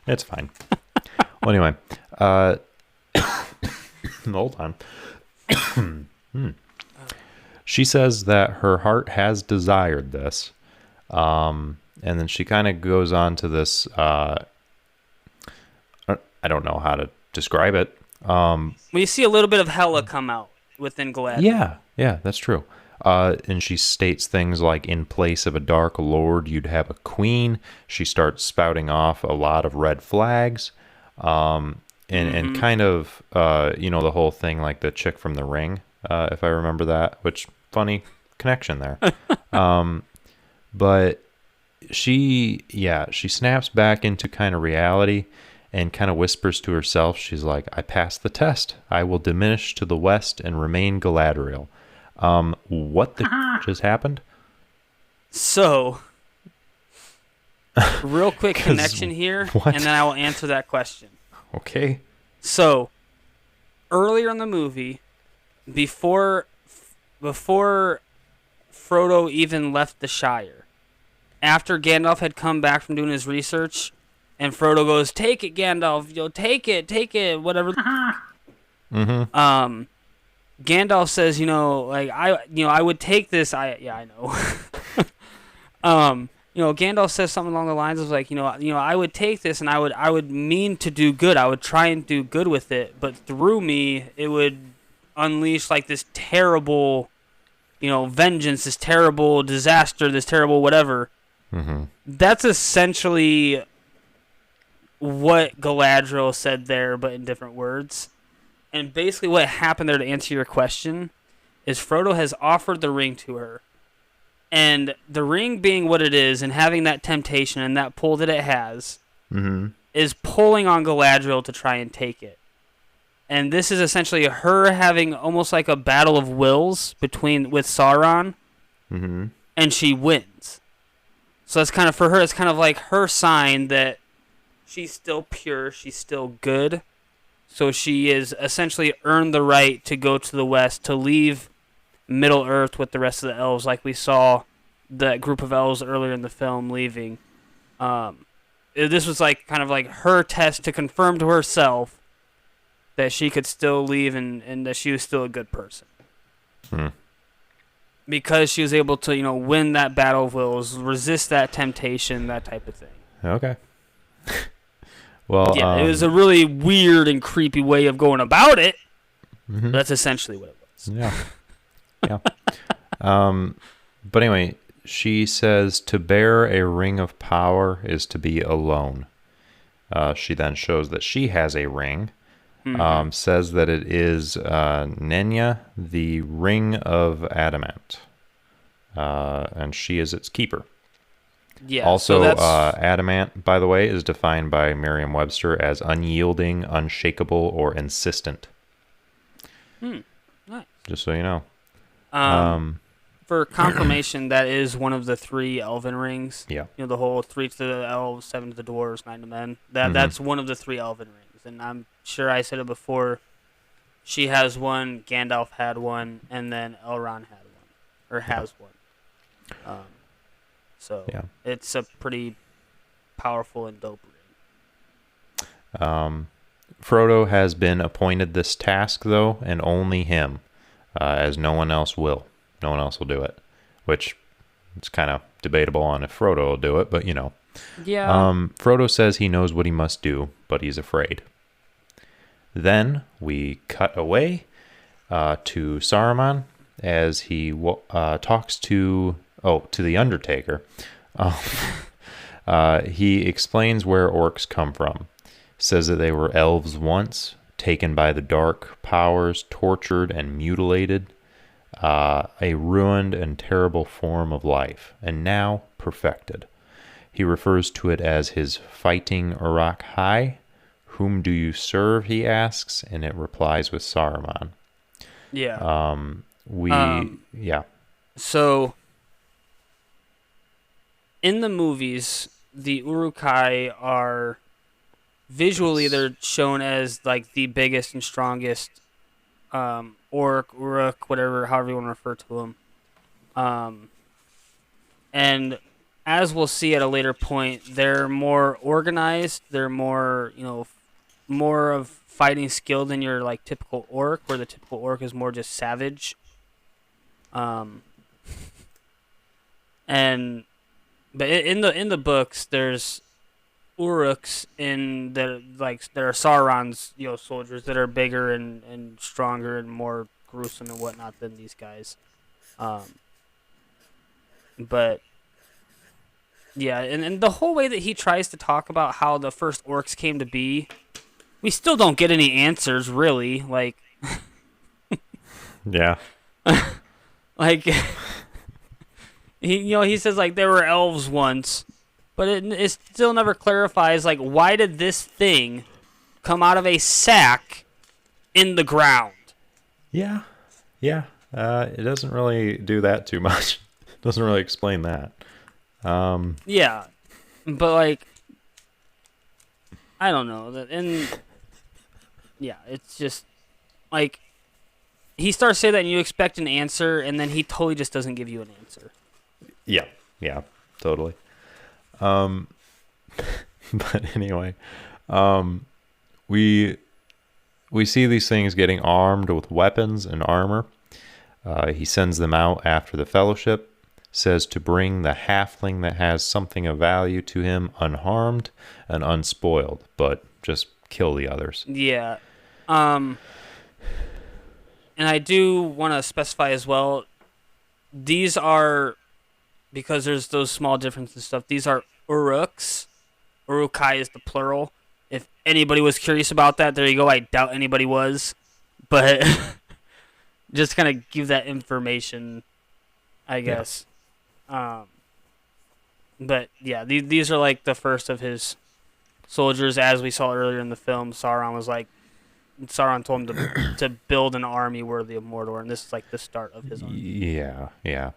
It's fine. Well, anyway. The whole time. She says that her heart has desired this. And then she kind of goes on to this. I don't know how to describe it. We see a little bit of Hela come out within Galadriel. Yeah, that's true. And she states things like, in place of a dark lord, you'd have a queen. She starts spouting off a lot of red flags. And kind of, the whole thing like the chick from The Ring, if I remember that, which funny connection there. But she snaps back into kind of reality and kind of whispers to herself. She's like, I passed the test. I will diminish to the west and remain Galadriel. What the just happened? So, real quick connection here, what? and then I will answer that question. Okay. So, earlier in the movie, before Frodo even left the Shire, after Gandalf had come back from doing his research, and Frodo goes, "Take it, Gandalf. Take it, whatever." Gandalf says, like I would take this. I know. Gandalf says something along the lines of like, I would take this and I would mean to do good. I would try and do good with it, but through me, it would unleash like this terrible, vengeance, this terrible disaster, this terrible whatever. Mm-hmm. That's essentially what Galadriel said there, but in different words. And basically, what happened there, to answer your question, is Frodo has offered the ring to her. And the ring being what it is, and having that temptation and that pull that it has, Mm-hmm. is pulling on Galadriel to try and take it. And this is essentially her having almost like a battle of wills with Sauron, Mm-hmm. and she wins. So that's kind of, for her, it's kind of like her sign that she's still pure, she's still good. So she is essentially earned the right to go to the west, to leave Middle Earth with the rest of the elves, like we saw that group of elves earlier in the film leaving. This was like kind of like her test to confirm to herself that she could still leave and that she was still a good person. Hmm. Because she was able to, win that battle of wills, resist that temptation, that type of thing. Okay. Well, yeah, it was a really weird and creepy way of going about it. Mm-hmm. But that's essentially what it was. Yeah. Yeah. But anyway, she says to bear a ring of power is to be alone. She then shows that she has a ring. Mm-hmm. Says that it is Nenya, the ring of adamant. And she is its keeper. Yeah. Also, so that's, adamant, by the way, is defined by Merriam-Webster as unyielding, unshakable, or insistent. nice. Just so you know. For confirmation, that is one of the 3 elven rings. Yeah. The whole 3 to the elves, 7 to the dwarves, 9 to men. That's one of the 3 elven rings. And I'm sure I said it before. She has one, Gandalf had one, and then Elrond had one. Or has one. So yeah. It's a pretty powerful and dope ring. Frodo has been appointed this task, though, and only him, as no one else will. No one else will do it, which it's kind of debatable on if Frodo will do it, but Yeah. Frodo says he knows what he must do, but he's afraid. Then we cut away to Saruman as he talks to the Undertaker. He explains where orcs come from. Says that they were elves once, taken by the dark powers, tortured and mutilated, a ruined and terrible form of life, and now perfected. He refers to it as his fighting Uruk Hai. Whom do you serve, he asks, and it replies with Saruman. Yeah. Yeah. So, in the movies, the Uruk-hai are visually they're shown as like the biggest and strongest orc, Uruk, whatever, however you want to refer to them. And as we'll see at a later point, they're more organized. They're more, more of fighting skill than your like typical orc, where the typical orc is more just savage. But in the books, there's Uruks that are Sauron's soldiers that are bigger and stronger and more gruesome and whatnot than these guys. But yeah, and the whole way that he tries to talk about how the first orcs came to be, we still don't get any answers really. Like, Yeah. like he says like there were elves once, but it still never clarifies like why did this thing come out of a sack in the ground? Yeah. Yeah. It doesn't really do that too much. It doesn't really explain that. Yeah, but like I don't know, and yeah, it's just like he starts saying that and you expect an answer, and then he totally just doesn't give you an answer. Yeah. Yeah. Totally. But anyway, we we see these things getting armed with weapons and armor. He sends them out after the fellowship, says to bring the halfling that has something of value to him unharmed and unspoiled, but just kill the others. Yeah. And I do want to specify as well, these are, because there's those small differences and stuff, these are Uruks. Urukai is the plural. If anybody was curious about that, there you go. I doubt anybody was. But just kind of give that information, I guess. Yeah. But yeah, these are like the first of his soldiers. As we saw earlier in the film, Sauron told him to build an army worthy of Mordor, and this is like the start of his army. Yeah.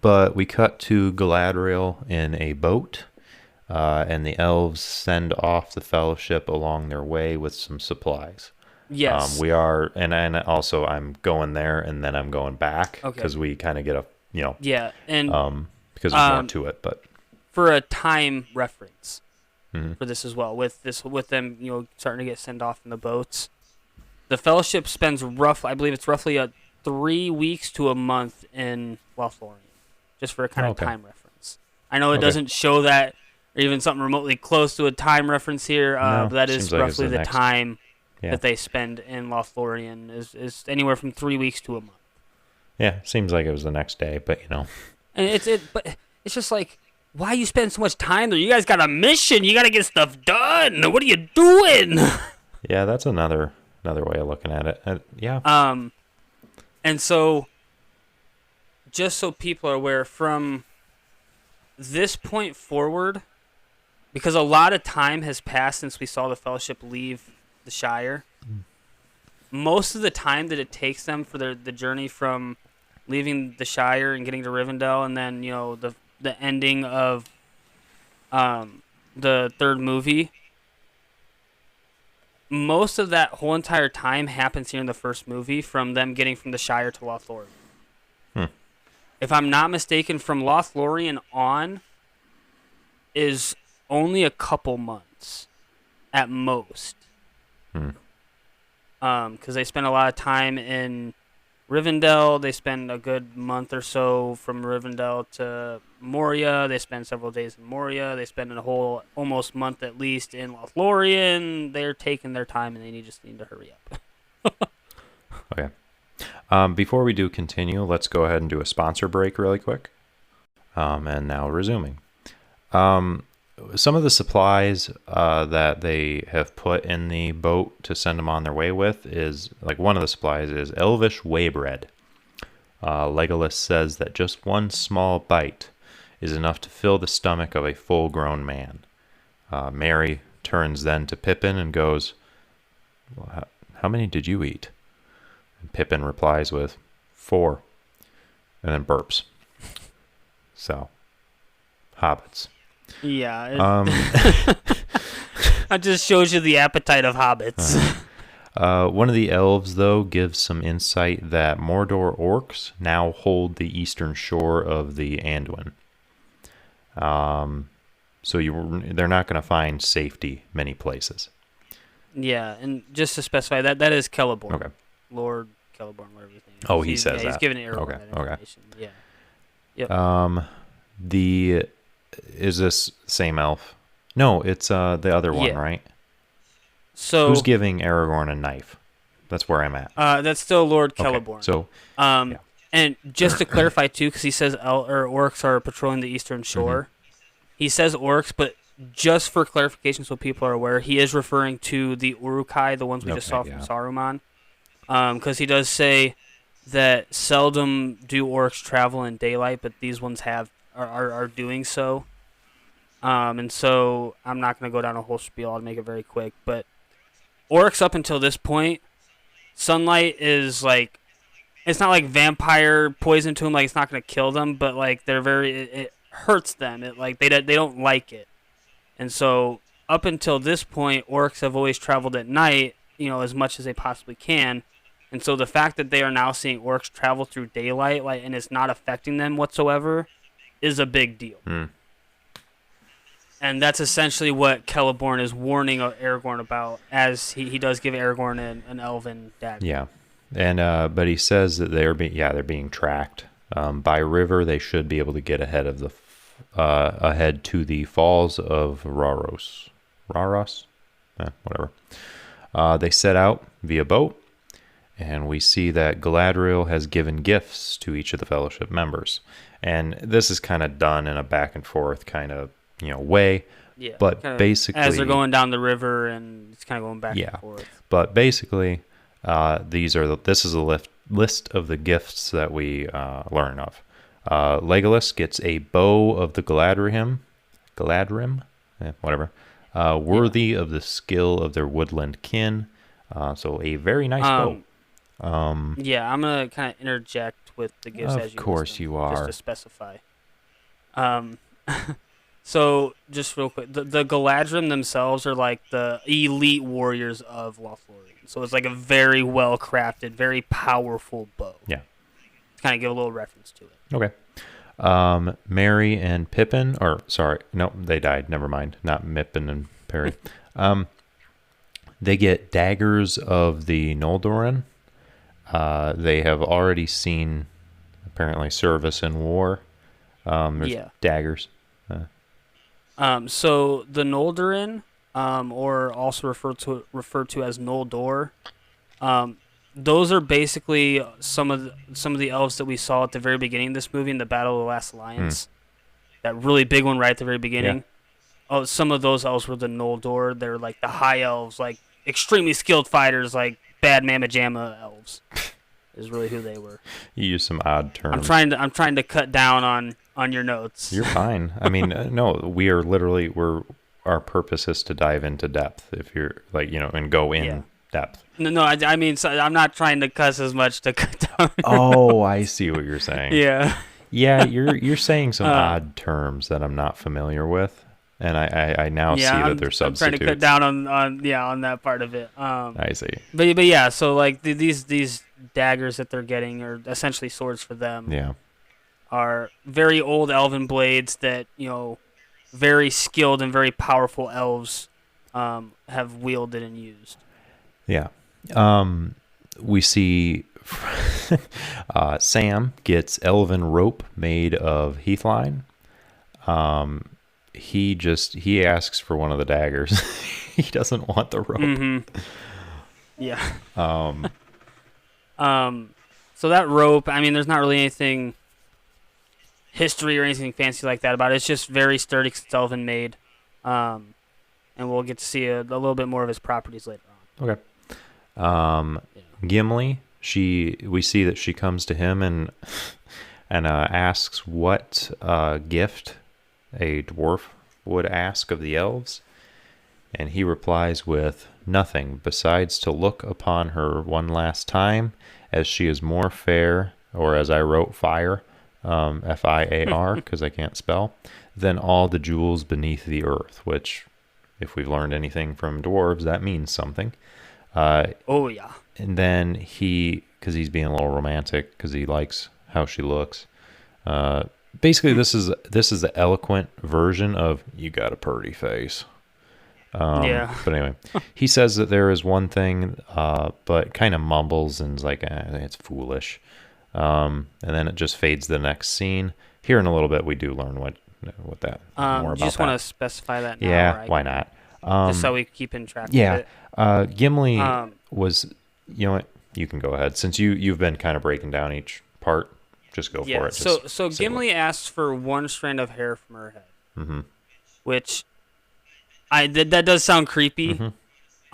But we cut to Galadriel in a boat, and the elves send off the fellowship along their way with some supplies. Yes. We are, and also I'm going there, and then I'm going back, because we kind of get a, Yeah, and because there's more to it, but for a time reference for this as well, with them, starting to get sent off in the boats, the fellowship spends I believe it's roughly 3 weeks to a month in Lothlorien, just for a kind of time reference. I know it doesn't show that, or even something remotely close to a time reference here, but that is roughly the time that they spend in Lothlorien is anywhere from 3 weeks to a month. Yeah, seems like it was the next day, but And but it's just like, why you spend so much time there? You guys got a mission. You got to get stuff done. What are you doing? Yeah, that's another way of looking at it. Yeah. And so, just so people are aware, from this point forward, because a lot of time has passed since we saw the Fellowship leave the Shire, most of the time that it takes them for the journey from leaving the Shire and getting to Rivendell, and then the ending of the third movie, most of that whole entire time happens here in the first movie, from them getting from the Shire to Lothlorien. If I'm not mistaken, from Lothlorien on is only a couple months at most. Because they spend a lot of time in Rivendell. They spend a good month or so from Rivendell to Moria. They spend several days in Moria. They spend a whole almost month at least in Lothlorien. They're taking their time, and they just need to hurry up. Okay. Before we do continue, let's go ahead and do a sponsor break really quick. And now resuming. Some of the supplies that they have put in the boat to send them on their way with is, like, one of the supplies is Elvish whey bread. Legolas says that just one small bite is enough to fill the stomach of a full-grown man. Merry turns then to Pippin and goes, well, how many did you eat? And Pippin replies with 4, and then burps. So, hobbits. Yeah. That just shows you the appetite of hobbits. One of the elves, though, gives some insight that Mordor orcs now hold the eastern shore of the Anduin. So they're not going to find safety many places. Yeah, and just to specify, that is Celeborn. Okay. Lord Celeborn, whatever you think. Oh, he says that. He's giving Aragorn that information. Yeah. Yep. Is this same elf? No, it's the other one, right? So who's giving Aragorn a knife? That's where I'm at. That's still Lord Celeborn. Okay, so, and just to clarify too, because he says orcs are patrolling the eastern shore. He says orcs, but just for clarification, so people are aware, he is referring to the Uruk-hai, the ones we just saw from Saruman, because he does say that seldom do orcs travel in daylight, but these ones are doing so. And so I'm not going to go down a whole spiel. I'll make it very quick. But orcs up until this point, sunlight is like, it's not like vampire poison to them. Like, it's not going to kill them, but like it hurts them. It like they don't like it. And so up until this point, orcs have always traveled at night, as much as they possibly can. And so the fact that they are now seeing orcs travel through daylight, and it's not affecting them whatsoever, is a big deal. And that's essentially what Celeborn is warning Aragorn about, as he does give Aragorn an elven dagger. Yeah, and but he says that they're being tracked by river. They should be able to get ahead of ahead to the falls of Raros, whatever. They set out via boat, and we see that Galadriel has given gifts to each of the Fellowship members, and this is kind of done in a back and forth kind of way. Yeah, but basically, as they're going down the river, and it's kind of going back and forth. But basically, this is a list of the gifts that we learn of. Legolas gets a bow of the Galadrim, whatever, worthy of the skill of their woodland kin. So a very nice bow. Yeah, I'm gonna kind of interject with the gifts as you. Of course, you are. Just to specify. So just real quick, the Galadrim themselves are like the elite warriors of Lothlorien. So it's like a very well crafted, very powerful bow. Yeah. To kind of give a little reference to it. Okay. Merry and Pippin, they died. Never mind. Not Mippin and Perry. They get daggers of the Noldorin. They have already seen, apparently, service in war. There's daggers. So the Noldorin, or also referred to as Noldor, those are basically some of the elves that we saw at the very beginning of this movie in the Battle of the Last Alliance. That really big one right at the very beginning. Yeah. Oh, some of those elves were the Noldor. They're like the high elves, like extremely skilled fighters, like bad Mamma Jamma elves. Is really who they were. You use some odd terms. I'm trying to cut down on your notes. You're fine. I mean, no, our purpose is to dive into depth. If you're and go in depth. No, I mean, so I'm not trying to cuss as much to cut down. Oh, I see what you're saying. Yeah. Yeah, you're saying some odd terms that I'm not familiar with, and I now see that they're substitutes. I'm trying to cut down on that part of it. I see. But yeah, so like these daggers that they're getting are essentially swords for them. Yeah. Are very old elven blades that very skilled and very powerful elves have wielded and used. Yeah. We see Sam gets elven rope made of heathline. He asks for one of the daggers. He doesn't want the rope. Mm-hmm. Yeah. So that rope, I mean, there's not really anything history or anything fancy like that about it. It's just very sturdy because it's elven made. And we'll get to see a little bit more of his properties later on. Okay. Gimli, we see that she comes to him and asks what gift a dwarf would ask of the elves. And he replies with nothing besides to look upon her one last time, as she is more fair, or as I wrote, fire, F-I-A-R, because I can't spell, than all the jewels beneath the earth, which, if we've learned anything from dwarves, that means something. Oh, yeah. And then because he's being a little romantic, because he likes how she looks. Basically, this is the eloquent version of, you got a pretty face. But anyway, he says that there is one thing, but kind of mumbles and is like, it's foolish. And then it just fades to the next scene. Here in a little bit, we do learn what that more about. You just want to specify that now? Yeah, why not? Just so we keep in track of it. Gimli was, what, you can go ahead. Since you've been kind of breaking down each part, just go for it. So Gimli asks for one strand of hair from her head. Mm-hmm. Which... that does sound creepy. Mm-hmm.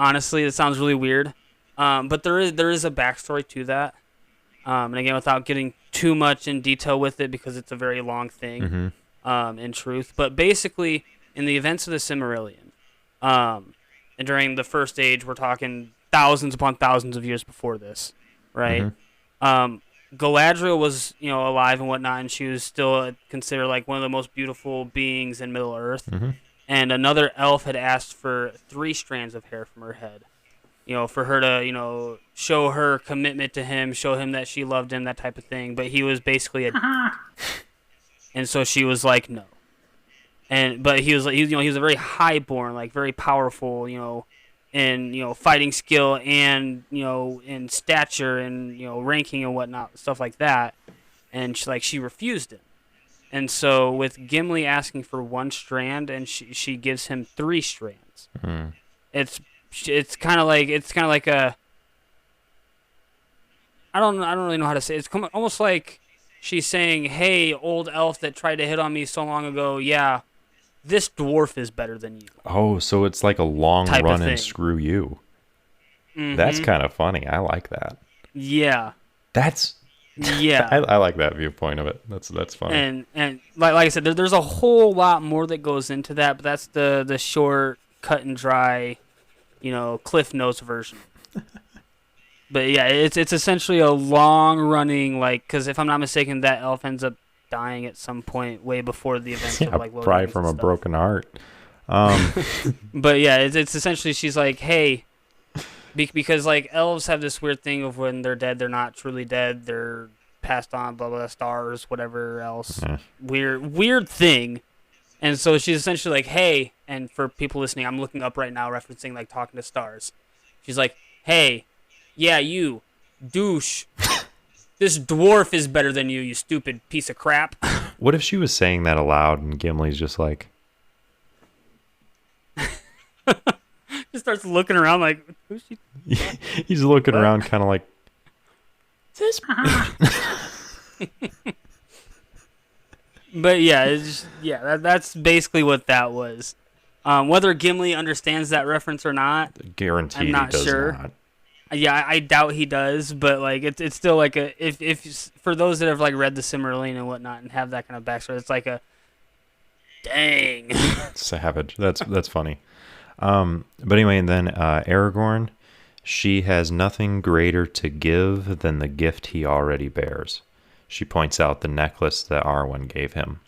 Honestly, it sounds really weird. But there is a backstory to that. And again, without getting too much in detail with it, because it's a very long thing, in truth. But basically, in the events of the Silmarillion, and during the First Age, we're talking thousands upon thousands of years before this, right? Galadriel was, alive and whatnot, and she was still considered like one of the most beautiful beings in Middle Earth. And another elf had asked for 3 strands of hair from her head, for her to, show her commitment to him, show him that she loved him, that type of thing. But he was basically a and so she was like, no. but he was like, he was a very highborn, like very powerful, in fighting skill and in stature and ranking and whatnot, stuff like that. And she refused it. And so with Gimli asking for one strand, and she gives him three strands. Mm. It's it's kind of like a I don't really know how to say it. It's almost like she's saying, "Hey, old elf that tried to hit on me so long ago, yeah, this dwarf is better than you." Oh, so it's like a long Type of run and thing. screw you. That's Mm-hmm. kind of funny. I like that. Yeah. That's Yeah. I like that viewpoint of it. That's funny. And like I said, there's a whole lot more that goes into that, but that's the short, cut and dry, Cliff Notes version. But yeah, it's essentially a long running, like, because if I'm not mistaken, that elf ends up dying at some point way before the events of Yeah, like Lord of the probably Rings from and a stuff. broken heart. Um, But yeah, it's essentially she's like, hey, because like elves have this weird thing of when they're dead, they're not truly dead, they're passed on, blah blah, stars, whatever else, eh, weird thing. And so she's essentially like, hey, and for people listening, I'm looking up right now, referencing like talking to stars. She's like, hey, yeah, you douche. This dwarf is better than you stupid piece of crap. what if she was saying that aloud and Gimli's just like, Just starts looking around like, who's she? he's looking What? around kind of like, this. But yeah, it's just, yeah, that's basically what that was. Whether Gimli understands that reference or not, Guaranteed I'm not he does sure. not. Yeah, I doubt he does, but like it's still like a if for those that have like read the Cimmerling and whatnot and have that kind of backstory, it's like a dang. Savage. That's funny. But anyway, and then Aragorn, she has nothing greater to give than the gift he already bears. She points out the necklace that Arwen gave him.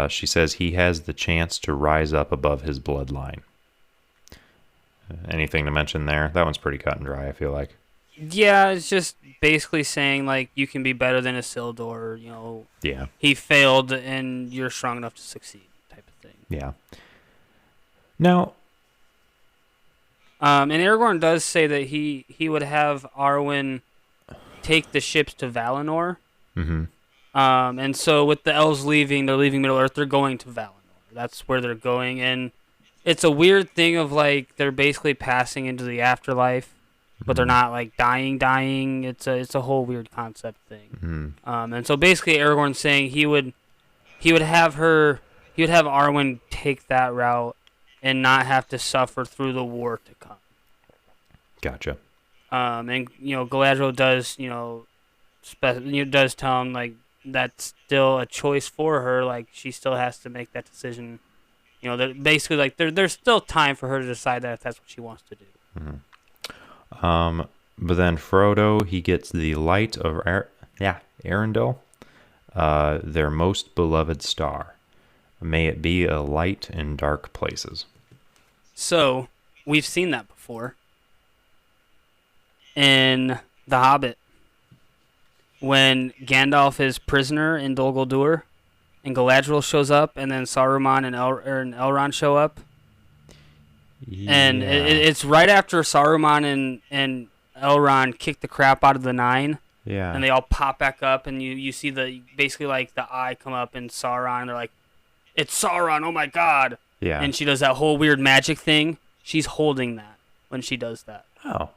She says he has the chance to rise up above his bloodline. Anything to mention there? That one's pretty cut and dry, I feel like. Yeah, it's just basically saying like you can be better than Isildur. Yeah. He failed and you're strong enough to succeed, type of thing. Yeah. Now, And Aragorn does say that he would have Arwen take the ships to Valinor. mm-hmm. And so with the elves leaving, they're leaving Middle Earth. They're going to Valinor. That's where they're going, and it's a weird thing of like they're basically passing into the afterlife, but they're not like dying. It's a whole weird concept thing. Mm-hmm. And so basically Aragorn's saying he would have Arwen take that route and not have to suffer through the war to come. Gotcha. And Galadriel does does tell him like that's still a choice for her. Like she still has to make that decision. Basically like there's still time for her to decide that if that's what she wants to do. But then Frodo, he gets the light of Arendelle, their most beloved star. May it be a light in dark places. So we've seen that before in The Hobbit when Gandalf is prisoner in Dol Guldur and Galadriel shows up, and then Saruman and Elrond show up. And it's right after Saruman and Elrond kick the crap out of the Nine. Yeah. And they all pop back up, and you see basically like the eye come up in Sauron, and they're like, "It's Sauron! Oh my god!" Yeah. And she does that whole weird magic thing. She's holding that when she does that. Oh,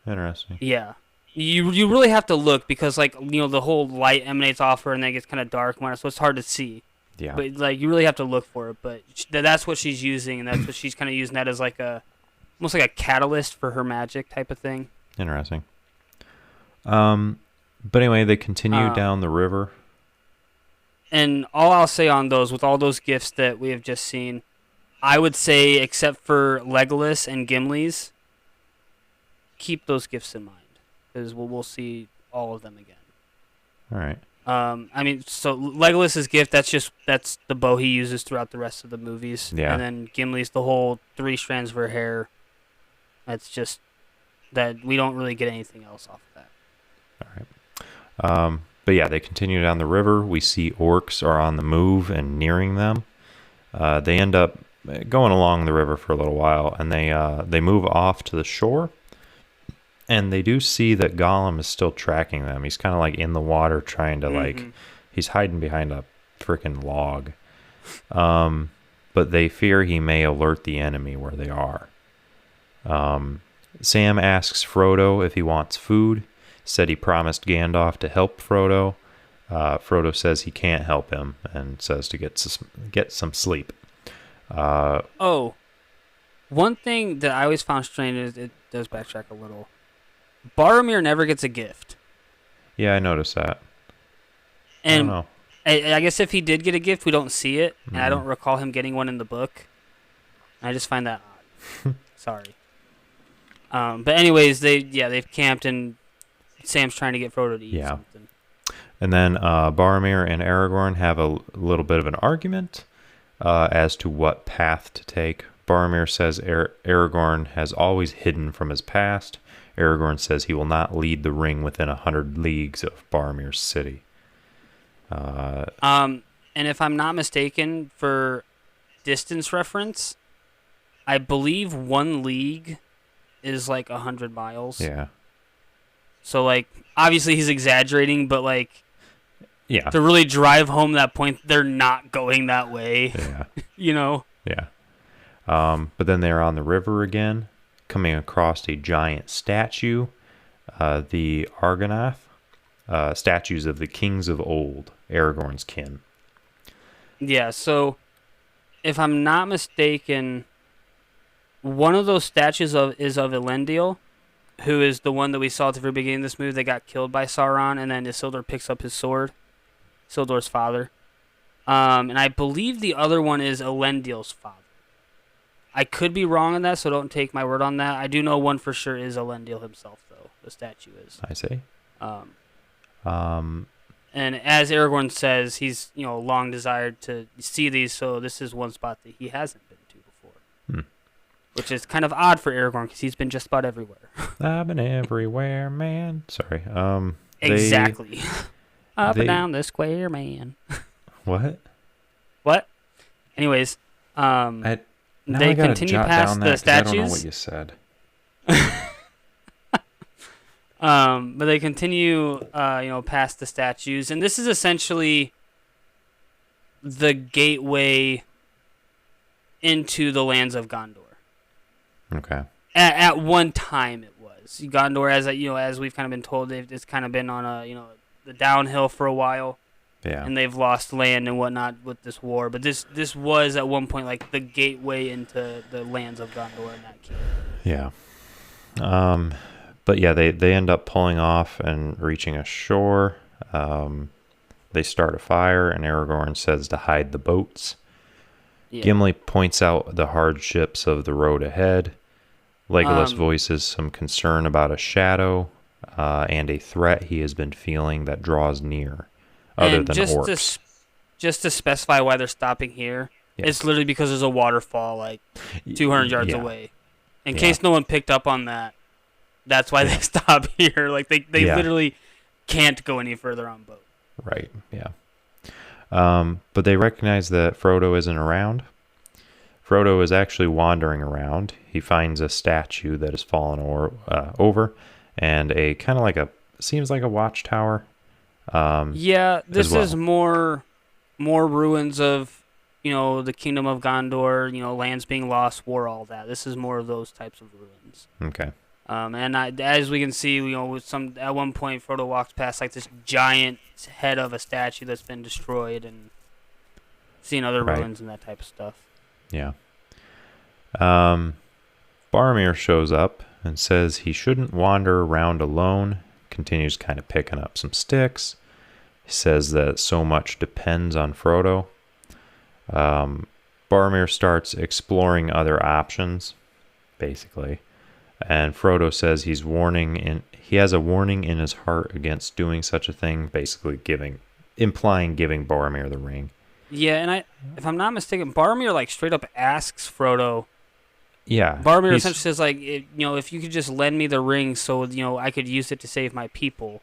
interesting. Yeah. You really have to look because like the whole light emanates off her, and then it gets kind of dark, so it's hard to see. Yeah. But like you really have to look for it. But that's what she's using, and that's what she's kind of using that as like almost like a catalyst for her magic type of thing. Interesting. But anyway, they continue down the river. And all I'll say on those, with all those gifts that we have just seen, I would say, except for Legolas and Gimli's, keep those gifts in mind, because we'll see all of them again. All right. So Legolas's gift, that's the bow he uses throughout the rest of the movies. Yeah. And then Gimli's the whole 3 strands of her hair. That's just that we don't really get anything else off of that. All right. But yeah, they continue down the river. We see orcs are on the move and nearing them. They end up going along the river for a little while, and they move off to the shore, and they do see that Gollum is still tracking them. He's kind of like in the water, trying to he's hiding behind a freaking log. But they fear he may alert the enemy where they are. Sam asks Frodo if he wants food. Said he promised Gandalf to help Frodo. Frodo says he can't help him and says to get some sleep. One thing that I always found strange is it does backtrack a little. Boromir never gets a gift. Yeah, I noticed that. And I don't know. I guess if he did get a gift, we don't see it, and I don't recall him getting one in the book. I just find that odd. Sorry. But anyways, they've camped, and Sam's trying to get Frodo to eat something. And then Boromir and Aragorn have a little bit of an argument as to what path to take. Boromir says Aragorn has always hidden from his past. Aragorn says he will not lead the ring within 100 leagues of Boromir's city. And if I'm not mistaken, for distance reference, I believe 1 league is like 100 miles. Yeah. So, like, obviously he's exaggerating, but, like, yeah, to really drive home that point, they're not going that way. Yeah. You know? Yeah. But then they're on the river again, coming across a giant statue, the Argonath, statues of the kings of old, Aragorn's kin. Yeah, so if I'm not mistaken, one of those statues is of Elendil, who is the one that we saw at the very beginning of this movie that got killed by Sauron, and then Isildur picks up his sword, Isildur's father. And I believe the other one is Elendil's father. I could be wrong on that, so don't take my word on that. I do know one for sure is Elendil himself, though. The statue is. I see. And as Aragorn says, he's long desired to see these, so this is one spot that he hasn't been to before. Which is kind of odd for Aragorn because he's been just about everywhere. I've been everywhere, man. Sorry. Exactly. Up and down the square, man. What? What? Anyways, they continue past the statues. I don't know what you said. But they continue, past the statues, and this is essentially the gateway into the lands of Gondor. Okay. At one time, it was Gondor, as we've kind of been told, it's kind of been on the downhill for a while. Yeah. And they've lost land and whatnot with this war, but this was at one point like the gateway into the lands of Gondor in that kingdom. Yeah. But yeah, they end up pulling off and reaching a shore. They start a fire, and Aragorn says to hide the boats. Yeah. Gimli points out the hardships of the road ahead. Legolas voices some concern about a shadow and a threat he has been feeling that draws near, other than orcs. Just to specify why they're stopping here, it's literally because there's a waterfall like 200 yards away. In case no one picked up on that, that's why they stop here. Like they literally can't go any further on boat. Right. Yeah. But they recognize that Frodo isn't around. Frodo is actually wandering around. He finds a statue that has fallen over, and a kind of seems like a watchtower. This is more ruins of the kingdom of Gondor. Lands being lost, war, all that. This is more of those types of ruins. Okay. And as we can see, with at one point Frodo walks past like this giant head of a statue that's been destroyed, and seeing other ruins and that type of stuff. Yeah. Boromir shows up and says he shouldn't wander around alone. Continues kind of picking up some sticks. He says that so much depends on Frodo. Boromir starts exploring other options, basically. And Frodo says he has a warning in his heart against doing such a thing, basically implying giving Boromir the ring. Yeah, and if I'm not mistaken, Boromir straight up asks Frodo. Yeah. Boromir essentially says if you could just lend me the ring so I could use it to save my people,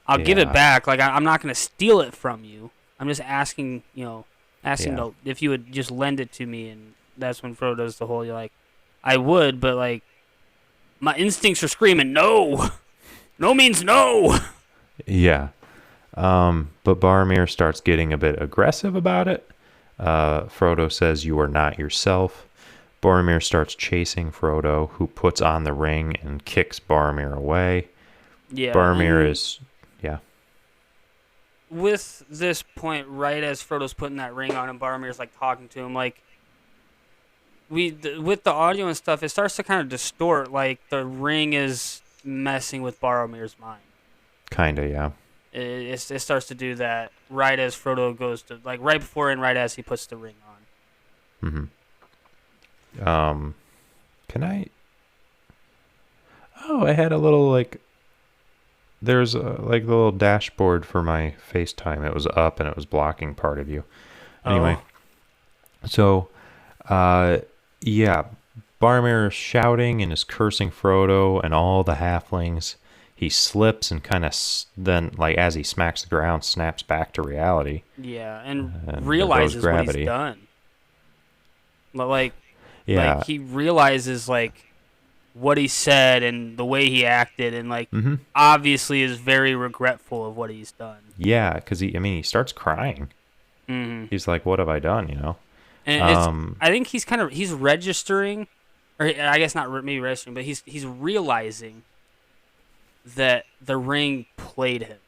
I'll give it back. I'm not going to steal it from you. I'm just asking, and asking Yeah. if you would just lend it to me, and that's when Frodo does the whole, you're like, I would, but like my instincts are screaming no. No means no. Yeah. But Boromir starts getting a bit aggressive about it. Frodo says, "You are not yourself." Boromir starts chasing Frodo, who puts on the ring and kicks Boromir away. Yeah, Boromir and is, yeah, with this point, right as Frodo's putting that ring on, and Boromir's like talking to him, like with the audio and stuff, it starts to kind of distort. Like the ring is messing with Boromir's mind. kind of, yeah. It starts to do that right as Frodo goes to, like, right before and right as he puts the ring on. Can I? Oh, I had a little like. There's like the little dashboard for my FaceTime. It was up and it was blocking part of you. Anyway, Oh. so, yeah, Boromir is shouting and is cursing Frodo and all the halflings. He slips and kind of then, like, as he smacks the ground, snaps back to reality. Yeah, and And there goes realizes what gravity. he's done. Like, Yeah. like he realizes like what he said and the way he acted, and like obviously is very regretful of what he's done. Yeah, because he starts crying. Mm-hmm. He's like, "What have I done?" You know. And I think he's registering, or I guess not maybe registering, but he's realizing that the ring played him.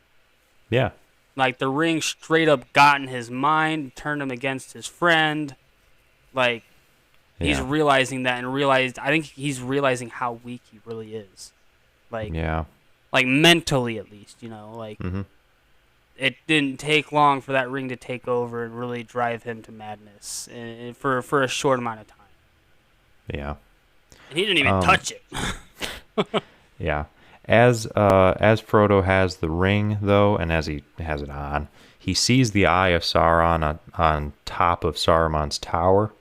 Yeah. Like the ring straight up got in his mind, turned him against his friend. Like he's Yeah. realizing that, and I think he's realizing how weak he really is. Like Yeah. like mentally at least, like it didn't take long for that ring to take over and really drive him to madness, and for a short amount of time. Yeah. And he didn't even touch it. Yeah. As Frodo has the ring, though, and as he has it on, he sees the eye of Sauron on top of Saruman's tower,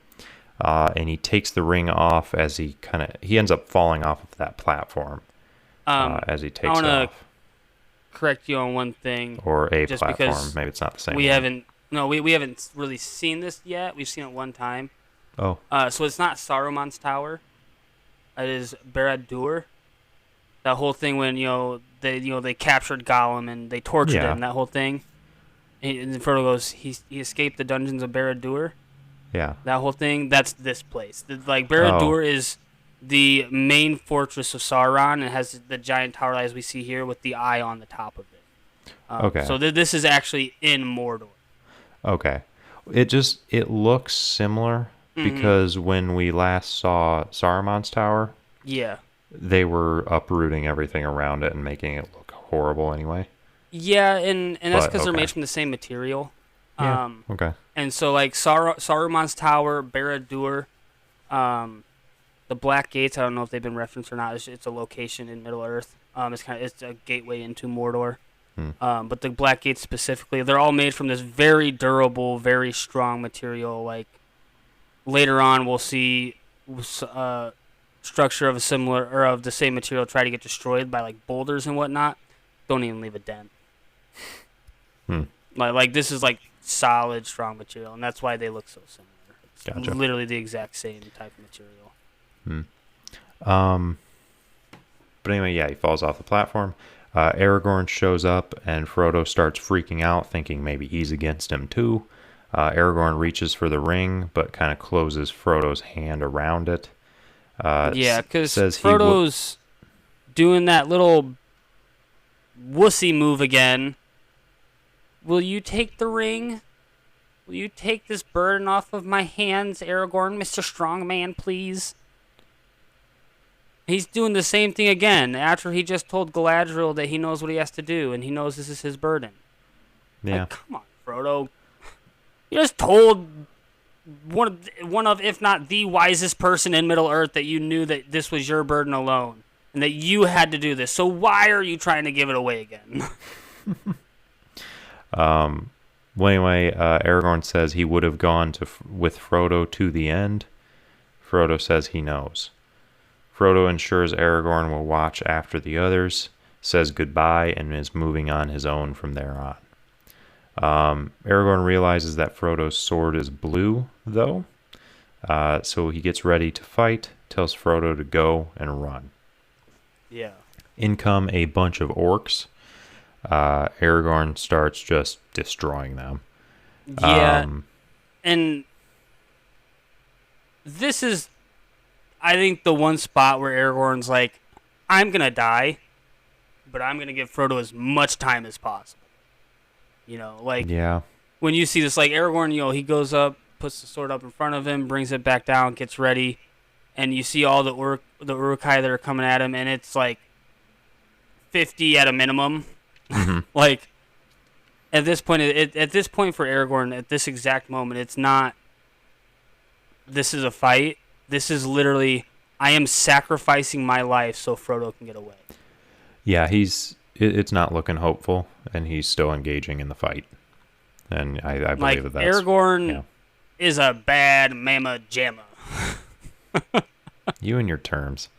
and he takes the ring off as he ends up falling off of that platform as he takes it off. Correct you on one thing. Or a just platform. because Maybe it's not the same we one. haven't really seen this yet. We've seen it one time. Oh. So it's not Saruman's tower. It is Barad-dûr. That whole thing when they captured Gollum and they tortured him. That whole thing. And then Frodo goes, he escaped the dungeons of Barad-dûr. Yeah. That whole thing. That's this place. Barad-dûr is the main fortress of Sauron, and has the giant tower as we see here with the eye on the top of it. Okay. So this is actually in Mordor. Okay. It looks similar because when we last saw Saruman's tower, Yeah. they were uprooting everything around it and making it look horrible anyway. Yeah, and that's because they're okay. made from the same material. Yeah. Okay. And so like Saruman's tower, Barad-dûr, the Black Gates. I don't know if they've been referenced or not. It's a location in Middle Earth. It's a gateway into Mordor. But the Black Gates specifically, they're all made from this very durable, very strong material. Like later on, we'll see structure of a similar or of the same material try to get destroyed by like boulders and whatnot. Don't even leave a dent. Like this is like solid, strong material, and that's why they look so similar. It's Gotcha. literally the exact same type of material. But anyway, yeah, he falls off the platform. Aragorn shows up, and Frodo starts freaking out, thinking maybe he's against him too. Aragorn reaches for the ring, but kind of closes Frodo's hand around it. Yeah, because says Frodo's doing that little wussy move again. Will you take the ring? Will you take this burden off of my hands, Aragorn, Mr. Strongman, please? He's doing the same thing again after he just told Galadriel that he knows what he has to do and he knows this is his burden. Yeah. Like, come on, Frodo. You just told one of, if not the wisest person in Middle Earth that you knew that this was your burden alone and that you had to do this. So why are you trying to give it away again? Well, anyway, Aragorn says he would have gone with Frodo to the end. Frodo says he knows. Frodo ensures Aragorn will watch after the others, says goodbye, and is moving on his own from there Aragorn realizes that Frodo's sword is blue, though, so he gets ready to fight, tells Frodo to go and run. Yeah. In come a bunch of orcs. Aragorn starts just destroying them. Yeah, and this is, I think, the one spot where Aragorn's like, I'm going to die, but I'm going to give Frodo as much time as possible. You know, like, Yeah. when you see this, like, Aragorn, you know, he goes up, puts the sword up in front of him, brings it back down, gets ready, and you see all the Uruk-hai that are coming at him, and it's, like, 50 at a minimum. Mm-hmm. Like, at this point for Aragorn, at this exact moment, it's not, this is a fight. This is literally, I am sacrificing my life so Frodo can get away. Yeah, it's not looking hopeful, and he's still engaging in the fight. And I believe that that's... Aragorn is a bad mama jamma. You and your terms.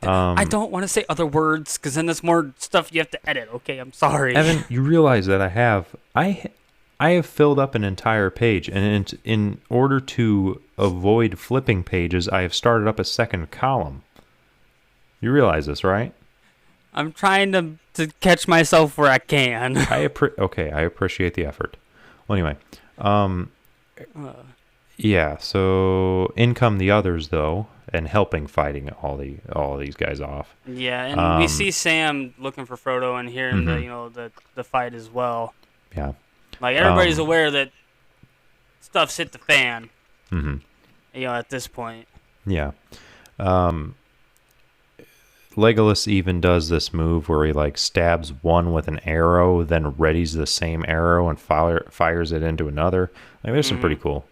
I don't want to say other words, because then there's more stuff you have to edit. Okay, I'm sorry. Evan, you realize that I have filled up an entire page, and in order to avoid flipping pages, I have started up a second column. You realize this, right? I'm trying to catch myself where I can. Okay, I appreciate the effort. Well, anyway, yeah. So in come the others, though, and helping fighting all these guys off. Yeah, and we see Sam looking for Frodo and hearing Mm-hmm. the fight as well. Yeah. Like, everybody's aware that stuff's hit the fan. Mm-hmm. You know, at this point. Yeah. Legolas even does this move where he like stabs one with an arrow, then readies the same arrow and fires it into another. Like, there's some pretty cool,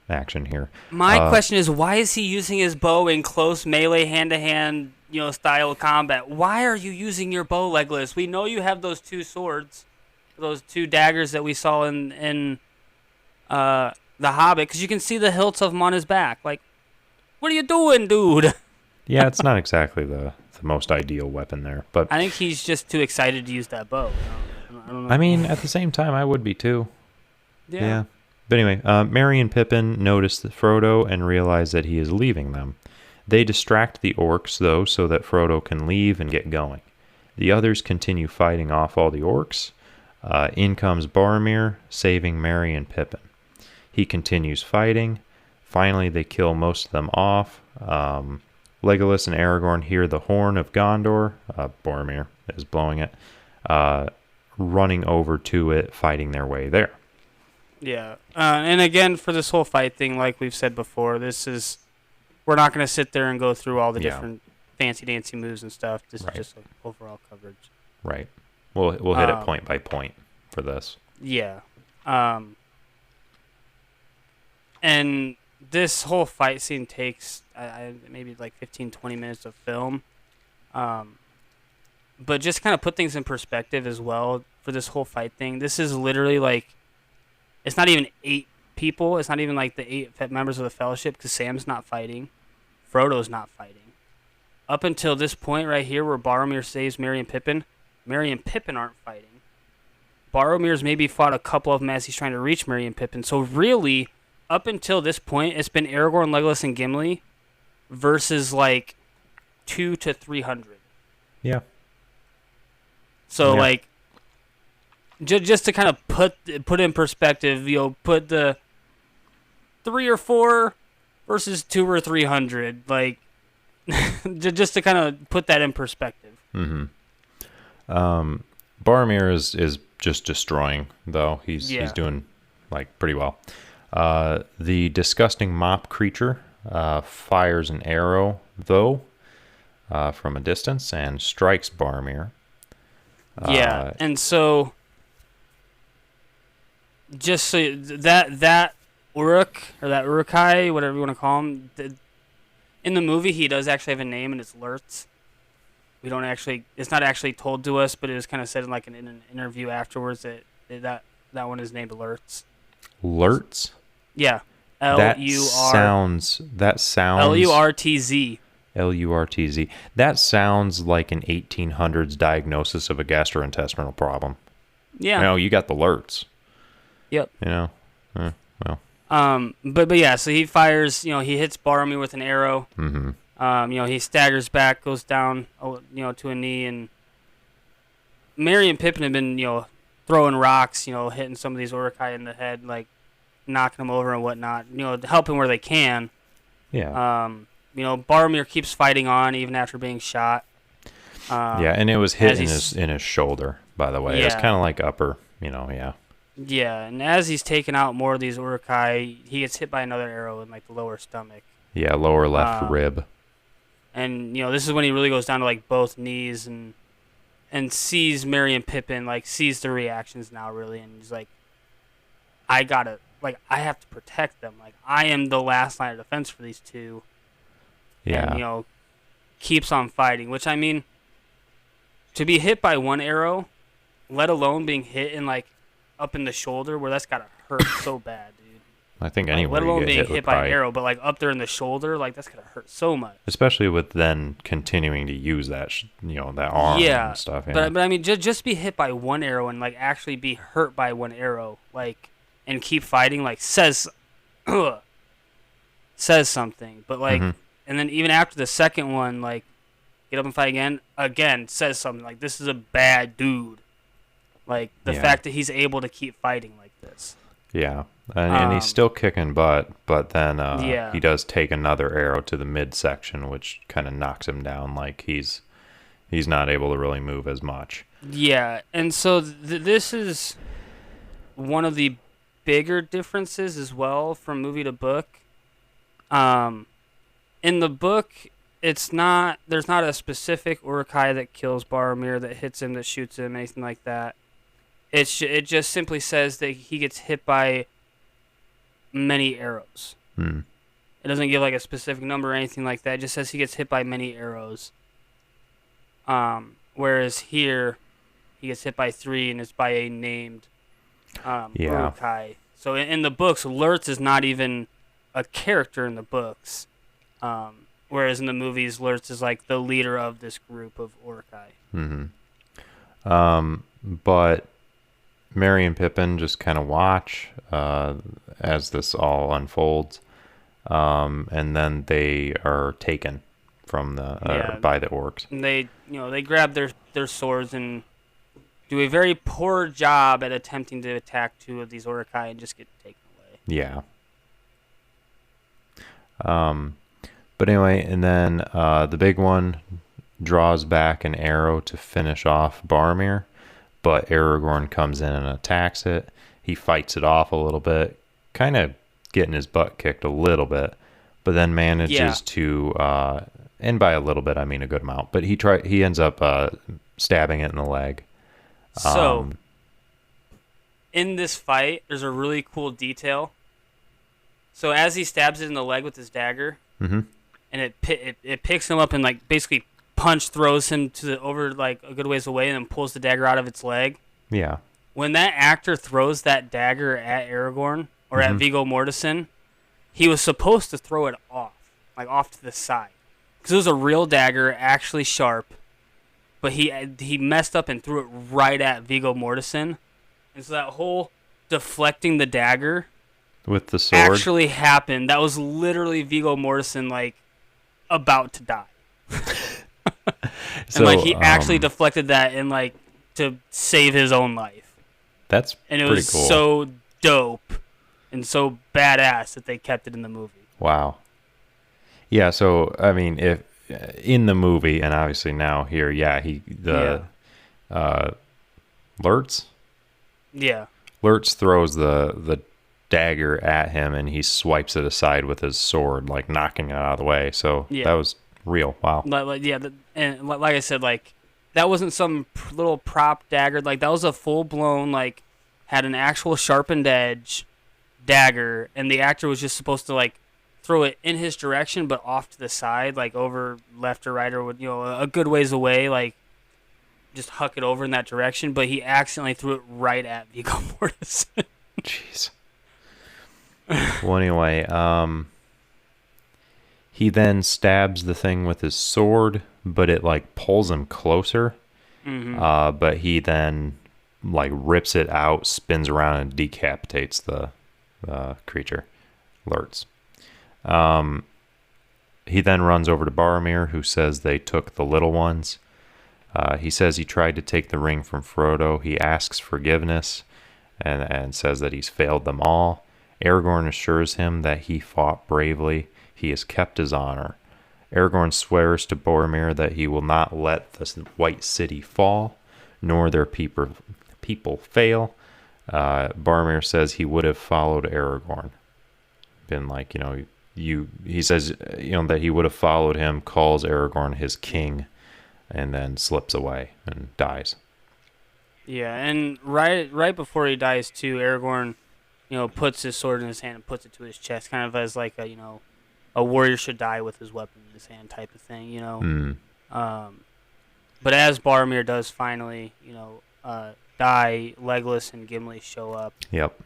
action here. My question is, why is he using his bow in close melee, hand-to-hand, style combat? Why are you using your bow, Legolas? We know you have those two swords, those two daggers that we saw in The Hobbit, because you can see the hilts of them on his back. Like, what are you doing, dude? Yeah, it's not exactly the most ideal weapon there, but I think he's just too excited to use that bow. I don't know. I mean, at the same time, I would be too. Yeah. But anyway, Merry and Pippin notice Frodo and realize that he is leaving them. They distract the orcs, though, so that Frodo can leave and get going. The others continue fighting off all the orcs. In comes Boromir, saving Merry and Pippin. He continues fighting. Finally, they kill most of them off. Legolas and Aragorn hear the horn of Gondor. Boromir is blowing it. Running over to it, fighting their way there. Yeah. And again, for this whole fight thing, like we've said before, we're not going to sit there and go through all the different fancy-dancy moves and stuff. This is just like overall coverage. Right. We'll hit it point by point for this. Yeah. And this whole fight scene takes maybe like 15, 20 minutes of film. But just kind of put things in perspective as well for this whole fight thing. This is literally like, it's not even 8 people. It's not even like the 8 members of the Fellowship, because Sam's not fighting. Frodo's not fighting. Up until this point right here where Boromir saves Merry and Pippin aren't fighting. Boromir's maybe fought a couple of them as he's trying to reach Merry and Pippin. So really, up until this point, it's been Aragorn, Legolas, and Gimli versus like 200 to 300. Yeah. So like, just to kind of put in perspective, put the 3 or 4 versus 2 or 300, like, just to kind of put that in perspective. Mm-hmm. Boromir is just destroying, though. He's doing like pretty well. The disgusting mop creature fires an arrow, though, from a distance and strikes Boromir. And so just so that Uruk, or that Uruk-hai, whatever you want to call him, in the movie he does actually have a name, and it's Lurtz. It's not actually told to us, but it was kind of said in like in an interview afterwards that one is named Lurtz. Lurtz? Yeah. L-U-R-T-Z. L-U-R-T-Z. That sounds like an 1800s diagnosis of a gastrointestinal problem. Yeah. You got the Lurtz. Yep. You know, well, But yeah, so he fires. He hits Boromir with an arrow. mm-hmm. He staggers back, goes down, to a knee, and Merry and Pippin have been, throwing rocks, hitting some of these Uruk-hai in the head, like knocking them over and whatnot, helping where they can. Yeah. Boromir keeps fighting on even after being shot. Yeah, and it was hit as in his shoulder, by the way. It's Yeah. kind of like upper, yeah. Yeah, and as he's taking out more of these Uruk-hai, he gets hit by another arrow in like the lower stomach. Yeah, lower left rib. And this is when he really goes down to like both knees and sees Merry and Pippin, like sees their reactions now really, and he's like, I have to protect them. Like I am the last line of defense for these two. Yeah. And keeps on fighting. Which I mean, to be hit by one arrow, let alone being hit in like up in the shoulder, where that's gotta hurt so bad, dude. I think anywhere let alone you get being hit hit by an arrow, but like up there in the shoulder, like that's gonna hurt so much. Especially with then continuing to use that, that arm and stuff. Yeah. But I mean, just be hit by one arrow and like actually be hurt by one arrow, like, and keep fighting, like says something. But like, and then even after the second one, like, get up and fight again says something. Like this is a bad dude. Like the fact that he's able to keep fighting like this. Yeah. And he's still kicking butt, but then he does take another arrow to the midsection, which kind of knocks him down. Like he's not able to really move as much. Yeah, and so this is one of the bigger differences as well from movie to book. In the book, there's not a specific Uruk-hai that kills Boromir, that hits him, that shoots him, anything like that. It just simply says that he gets hit by many arrows. It doesn't give like a specific number or anything like that. It just says he gets hit by many arrows. Whereas here, he gets hit by 3, and it's by a named Uruk-hai. So in the books, Lurtz is not even a character in the books. Whereas in the movies, Lurtz is like the leader of this group of Uruk-hai. But Merry and Pippin just kind of watch as this all unfolds, and then they are taken from by the orcs. And they grab their swords and do a very poor job at attempting to attack 2 of these Uruk-hai and just get taken away. Yeah. But anyway, and then the big one draws back an arrow to finish off Boromir, but Aragorn comes in and attacks it. He fights it off a little bit, kind of getting his butt kicked a little bit, but then manages to, and by a little bit I mean a good amount, but he ends up stabbing it in the leg. So, in this fight, there's a really cool detail. So as he stabs it in the leg with his dagger, and it picks him up and like basically throws him over like a good ways away, and then pulls the dagger out of its leg. Yeah. When that actor throws that dagger at Aragorn or at Viggo Mortensen, he was supposed to throw it off to the side, because it was a real dagger, actually sharp. But he messed up and threw it right at Viggo Mortensen, and so that whole deflecting the dagger with the sword actually happened. That was literally Viggo Mortensen like about to die. So, and like he actually deflected that and like to save his own life. That's and it pretty was cool. So dope and so badass that they kept it in the movie. Wow. Yeah, so I mean, if in the movie, and obviously now here, Lurtz? Yeah. Lurtz throws the dagger at him, and he swipes it aside with his sword, like knocking it out of the way. So that was real. Wow. And like I said, like that wasn't some little prop dagger. Like that was a full blown, like had an actual sharpened edge dagger, and the actor was just supposed to like throw it in his direction, but off to the side, like over left or right, or a good ways away, like just huck it over in that direction. But he accidentally threw it right at Viggo Mortensen. Jeez. Well, anyway, he then stabs the thing with his sword, but it like pulls him closer. But he then like rips it out, spins around, and decapitates the creature. Lurtz. He then runs over to Boromir, who says they took the little ones. He says he tried to take the ring from Frodo. He asks forgiveness and says that he's failed them all. Aragorn assures him that he fought bravely. He has kept his honor. Aragorn swears to Boromir that he will not let the White City fall, nor their people fail. Boromir says he would have followed Aragorn. Been like, he says, that he would have followed him, calls Aragorn his king, and then slips away and dies. Yeah, and right before he dies too, Aragorn, puts his sword in his hand and puts it to his chest, kind of as like a warrior should die with his weapon in his hand type of thing, But as Boromir does finally, die, Legolas and Gimli show up. Yep.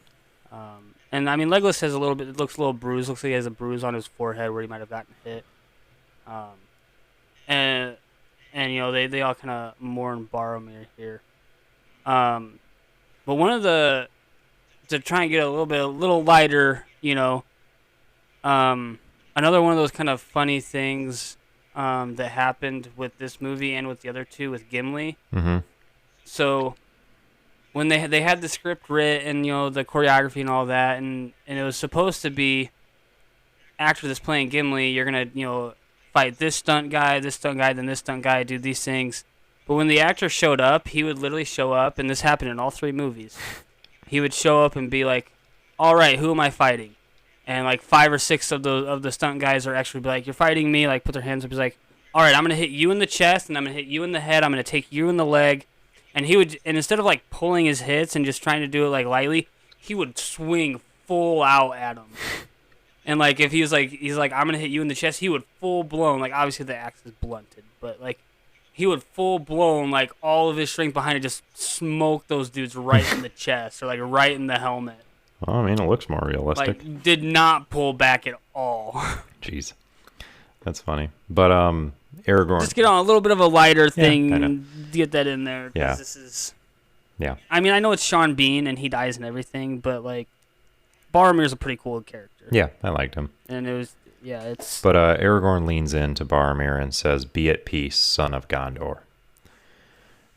And I mean, Legolas has looks a little bruised. Looks like he has a bruise on his forehead where he might have gotten hit. And they all kind of mourn Boromir here. But one of to try and get a little lighter, another one of those kind of funny things that happened with this movie and with the other two with Gimli. Mm-hmm. So when they had the script writ and the choreography and all that, and it was supposed to be actor that's playing Gimli, you're gonna fight this stunt guy, then this stunt guy, do these things. But when the actor showed up, he would literally show up, and this happened in all 3 movies. He would show up and be like, "All right, who am I fighting?" And like 5 or 6 of the stunt guys are actually be like, "You're fighting me." Like put their hands up. He's like, "All right, I'm gonna hit you in the chest, and I'm gonna hit you in the head. I'm gonna take you in the leg." And instead of like pulling his hits and just trying to do it like lightly, he would swing full out at him. And like if he's like, "I'm gonna hit you in the chest," he would full blown, like obviously the axe is blunted, but like he would full blown, like all of his strength behind it, just smoke those dudes right in the chest or like right in the helmet. Well, I mean, it looks more realistic. Like did not pull back at all. Jeez, that's funny. But Aragorn. Just get on a little bit of a lighter thing and get that in there. Yeah. This is. Yeah. I mean, I know it's Sean Bean and he dies and everything, but like, Boromir's a pretty cool character. Yeah, I liked him. And it was, it's. But Aragorn leans into Boromir and says, "Be at peace, son of Gondor."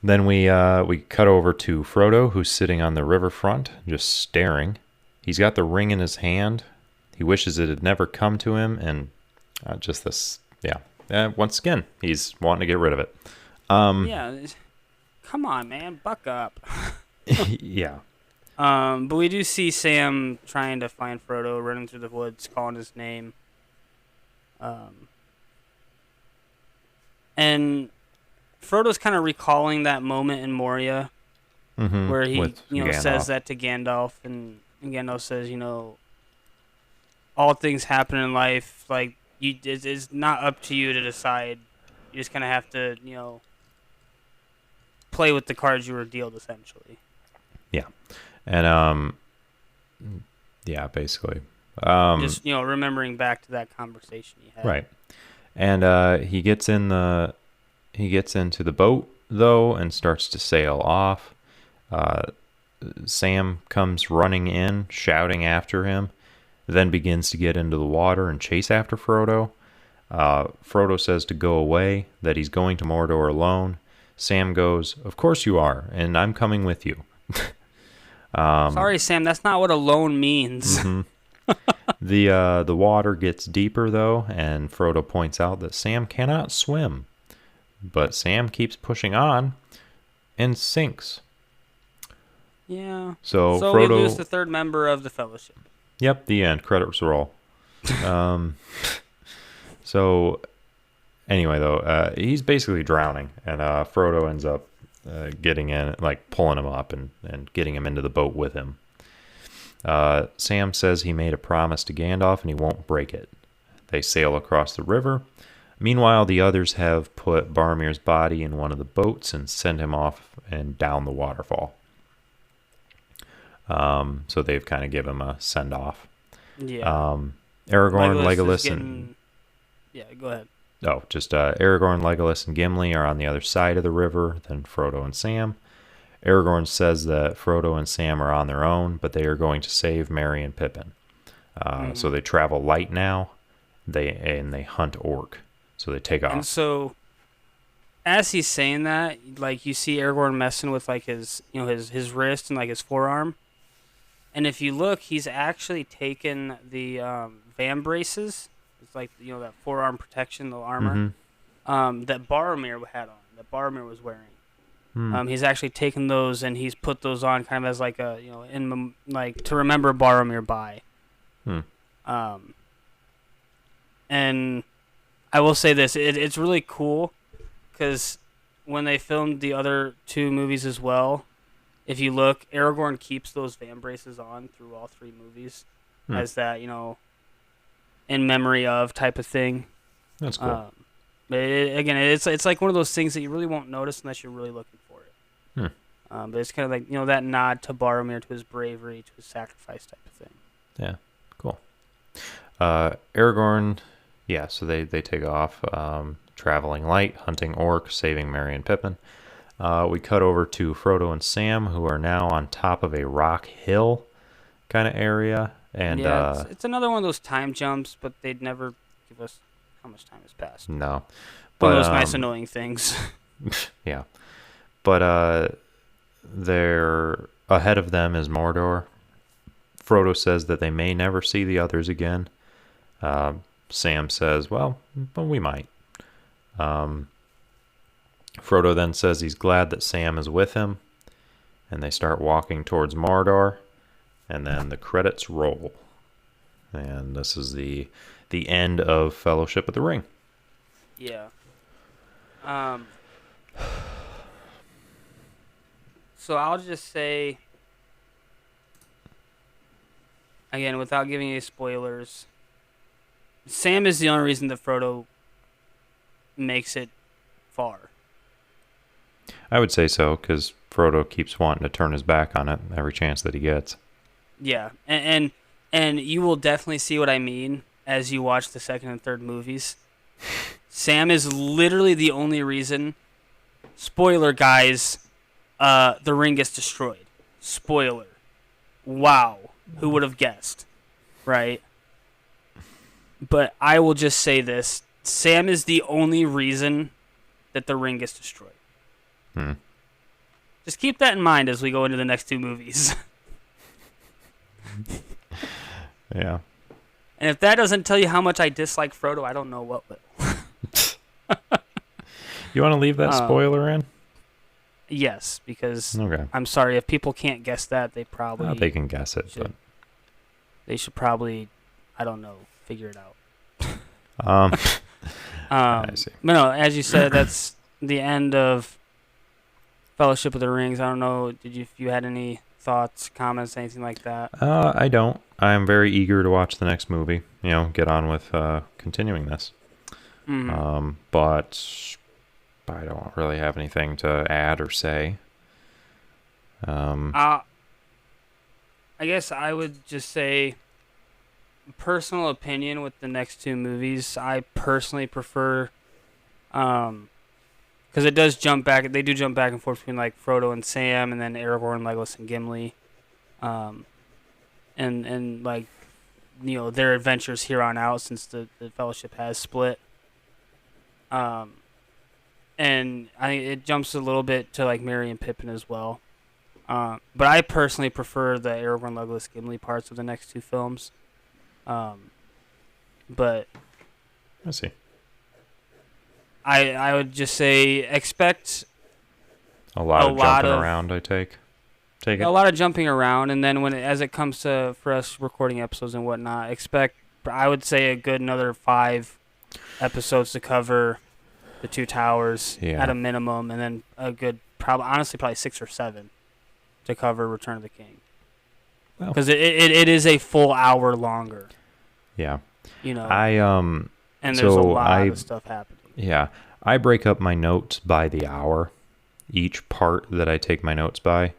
Then we cut over to Frodo, who's sitting on the riverfront, just staring. He's got the ring in his hand. He wishes it had never come to him, and just this, once again, he's wanting to get rid of it. Come on, man, buck up. Yeah. But we do see Sam trying to find Frodo, running through the woods, calling his name. And Frodo's kind of recalling that moment in Moria, where he, says that to Gandalf, and Gandalf says, all things happen in life. Like, it's not up to you to decide. You just kind of have to, play with the cards you were dealt, essentially. Yeah. And, basically. Just, remembering back to that conversation he had. Right. And he gets into the boat, though, and starts to sail off. Sam comes running in, shouting after him, then begins to get into the water and chase after Frodo. Frodo says to go away, that he's going to Mordor alone. Sam goes, "Of course you are, and I'm coming with you." Sorry, Sam, that's not what alone means. The water gets deeper, though, and Frodo points out that Sam cannot swim. But Sam keeps pushing on and sinks. Yeah. So we Frodo lose the 3rd member of the Fellowship. Yep, the end. Credits roll. So anyway, though, he's basically drowning, and Frodo ends up getting in, like pulling him up and getting him into the boat with him. Sam says he made a promise to Gandalf and he won't break it. They sail across the river. Meanwhile, the others have put Boromir's body in one of the boats and send him off and down the waterfall. So they've kind of given him a send-off. Yeah. Aragorn, Legolas, and... Yeah, go ahead. Aragorn, Legolas, and Gimli are on the other side of the river than Frodo and Sam. Aragorn says that Frodo and Sam are on their own, but they are going to save Merry and Pippin. So they travel light now. They hunt orc. So they take And off. so, as he's saying that, like you see Aragorn messing with like his his wrist and like his forearm. And if you look, he's actually taken the van braces. It's like that forearm protection, the armor that Boromir had on, that Boromir was wearing. He's actually taken those and he's put those on kind of as like a like to remember Boromir by. And I will say this: it's really cool because when they filmed the other two movies as well, if you look, Aragorn keeps those van braces on through all three movies as that in memory of type of thing. That's cool. But it's like one of those things that you really won't notice unless you're really looking for it. But it's kind of like that nod to Boromir, to his bravery, to his sacrifice type of thing. Yeah, cool. Aragorn, yeah. So they take off, traveling light, hunting orc, saving Merry and Pippin. We cut over to Frodo and Sam, who are now on top of a rock hill kind of area. And yeah, it's another one of those time jumps, but they'd never give us how much time has passed. No. One of those nice annoying things. Yeah. But they're ahead of them is Mordor. Frodo says that they may never see the others again. Sam says, well, we might. Frodo then says he's glad that Sam is with him, and they start walking towards Mordor, and then the credits roll. And this is the end of Fellowship of the Ring. Yeah. So I'll just say, again, without giving any spoilers, Sam is the only reason that Frodo makes it far. I would say so, because Frodo keeps wanting to turn his back on it every chance that he gets. Yeah, and you will definitely see what I mean as you watch the second and third movies. Sam is literally the only reason. Spoiler, guys. The ring gets destroyed. Spoiler. Wow. Who would have guessed? Right? But I will just say this. Sam is the only reason that the ring gets destroyed. Just keep that in mind as we go into the next two movies. Yeah. And if that doesn't tell you how much I dislike Frodo, I don't know what will. You want to leave that spoiler in? Yes, because Okay. I'm sorry, if people can't guess that, they probably... They can guess it, but... They should probably, I don't know, figure it out. I see. But no, as you said, that's the end of Fellowship of the Rings. I don't know, if you had any thoughts, comments, anything like that? I don't. I'm very eager to watch the next movie. Get on with continuing this. But I don't really have anything to add or say. I guess I would just say, personal opinion with the next two movies, I personally prefer, because it does jump back. They do jump back and forth between like Frodo and Sam, and then Aragorn, Legolas, and Gimli, and like their adventures here on out since the Fellowship has split. And I think it jumps a little bit to like Merry and Pippin as well. But I personally prefer the Aragorn, Legolas, Gimli parts of the next two films. But I see. I would just say expect a lot of jumping around. I take it. A lot of jumping around, and then as it comes to for us recording episodes and whatnot, expect, I would say, a good another 5 episodes to cover the Two Towers at a minimum, and then a good probably 6 or 7 to cover Return of the King. Because it is a full hour longer. Yeah. And there's a lot of stuff happening. Yeah. I break up my notes by the hour. Each part that I take my notes by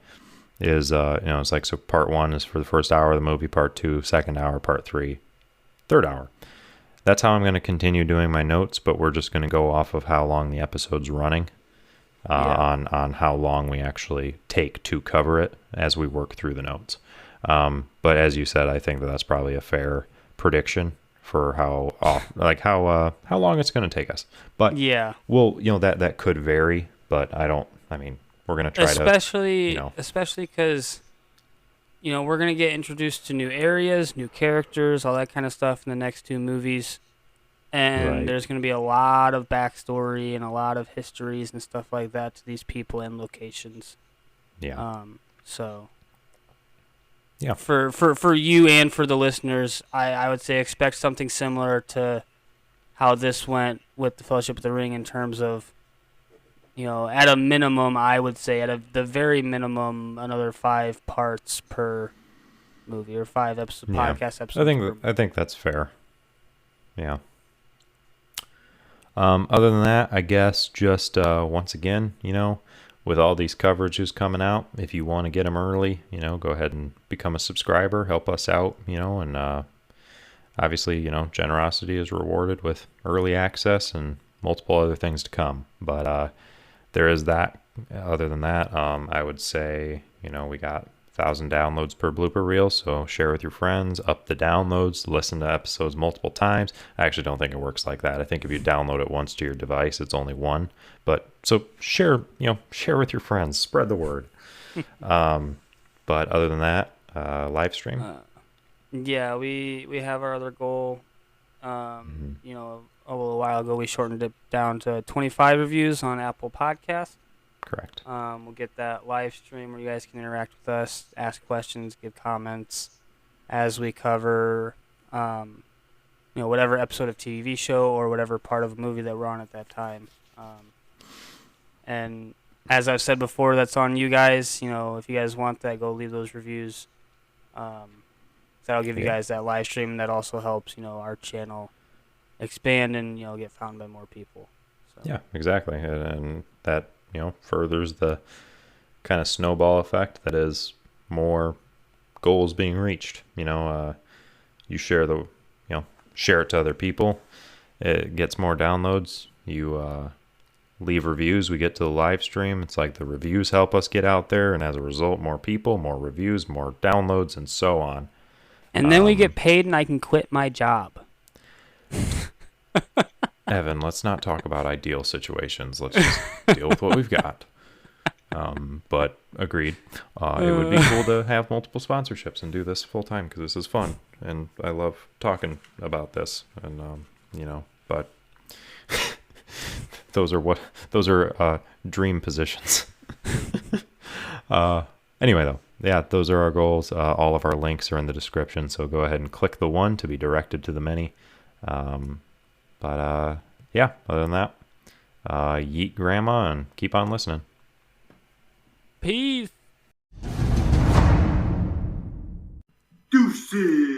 is, it's like, so part 1 is for the first hour of the movie, part 2, second hour, part 3, third hour. That's how I'm going to continue doing my notes, but we're just going to go off of how long the episode's running. on how long we actually take to cover it as we work through the notes. But as you said, I think that's probably a fair prediction for how long it's going to take us. But Yeah. that could vary, but I mean, we're going to try Especially because, we're going to get introduced to new areas, new characters, all that kind of stuff in the next two movies. And Right. there's going to be a lot of backstory and a lot of histories and stuff like that to these people and locations. Yeah. So Yeah. for you and for the listeners, I would say expect something similar to how this went with the Fellowship of the Ring in terms of, at a minimum, I would say the very minimum, another 5 parts per movie or 5 podcast episodes. I think that's fair. Yeah. Other than that, I guess just once again, with all these coverages coming out, if you want to get them early, go ahead and become a subscriber, help us out, and obviously, generosity is rewarded with early access and multiple other things to come. But there is that. Other than that, I would say, we got 1,000 downloads per blooper reel, so share with your friends, up the downloads, listen to episodes multiple times. I actually don't think it works like that. I think if you download it once to your device, it's only one. But so share with your friends, spread the word. But other than that, live stream. Yeah, we have our other goal. A little while ago, we shortened it down to 25 reviews on Apple Podcasts. Correct. We'll get that live stream where you guys can interact with us, ask questions, give comments as we cover, whatever episode of TV show or whatever part of a movie that we're on at that time. And as I've said before, that's on you guys. If you guys want that, go leave those reviews. That'll give you guys that live stream, and that also helps, our channel expand and, get found by more people. So. Yeah, exactly. And that, furthers the kind of snowball effect that is more goals being reached. You share share it to other people. It gets more downloads. You leave reviews. We get to the live stream. It's like the reviews help us get out there. And as a result, more people, more reviews, more downloads, and so on. And then we get paid and I can quit my job. Evan, let's not talk about ideal situations. Let's just deal with what we've got. But agreed. It would be cool to have multiple sponsorships and do this full time because this is fun. And I love talking about this. And, but those are dream positions. Anyway, though, yeah, those are our goals. All of our links are in the description. So go ahead and click the one to be directed to the many. But yeah, other than that, yeet grandma and keep on listening. Peace. Deuces.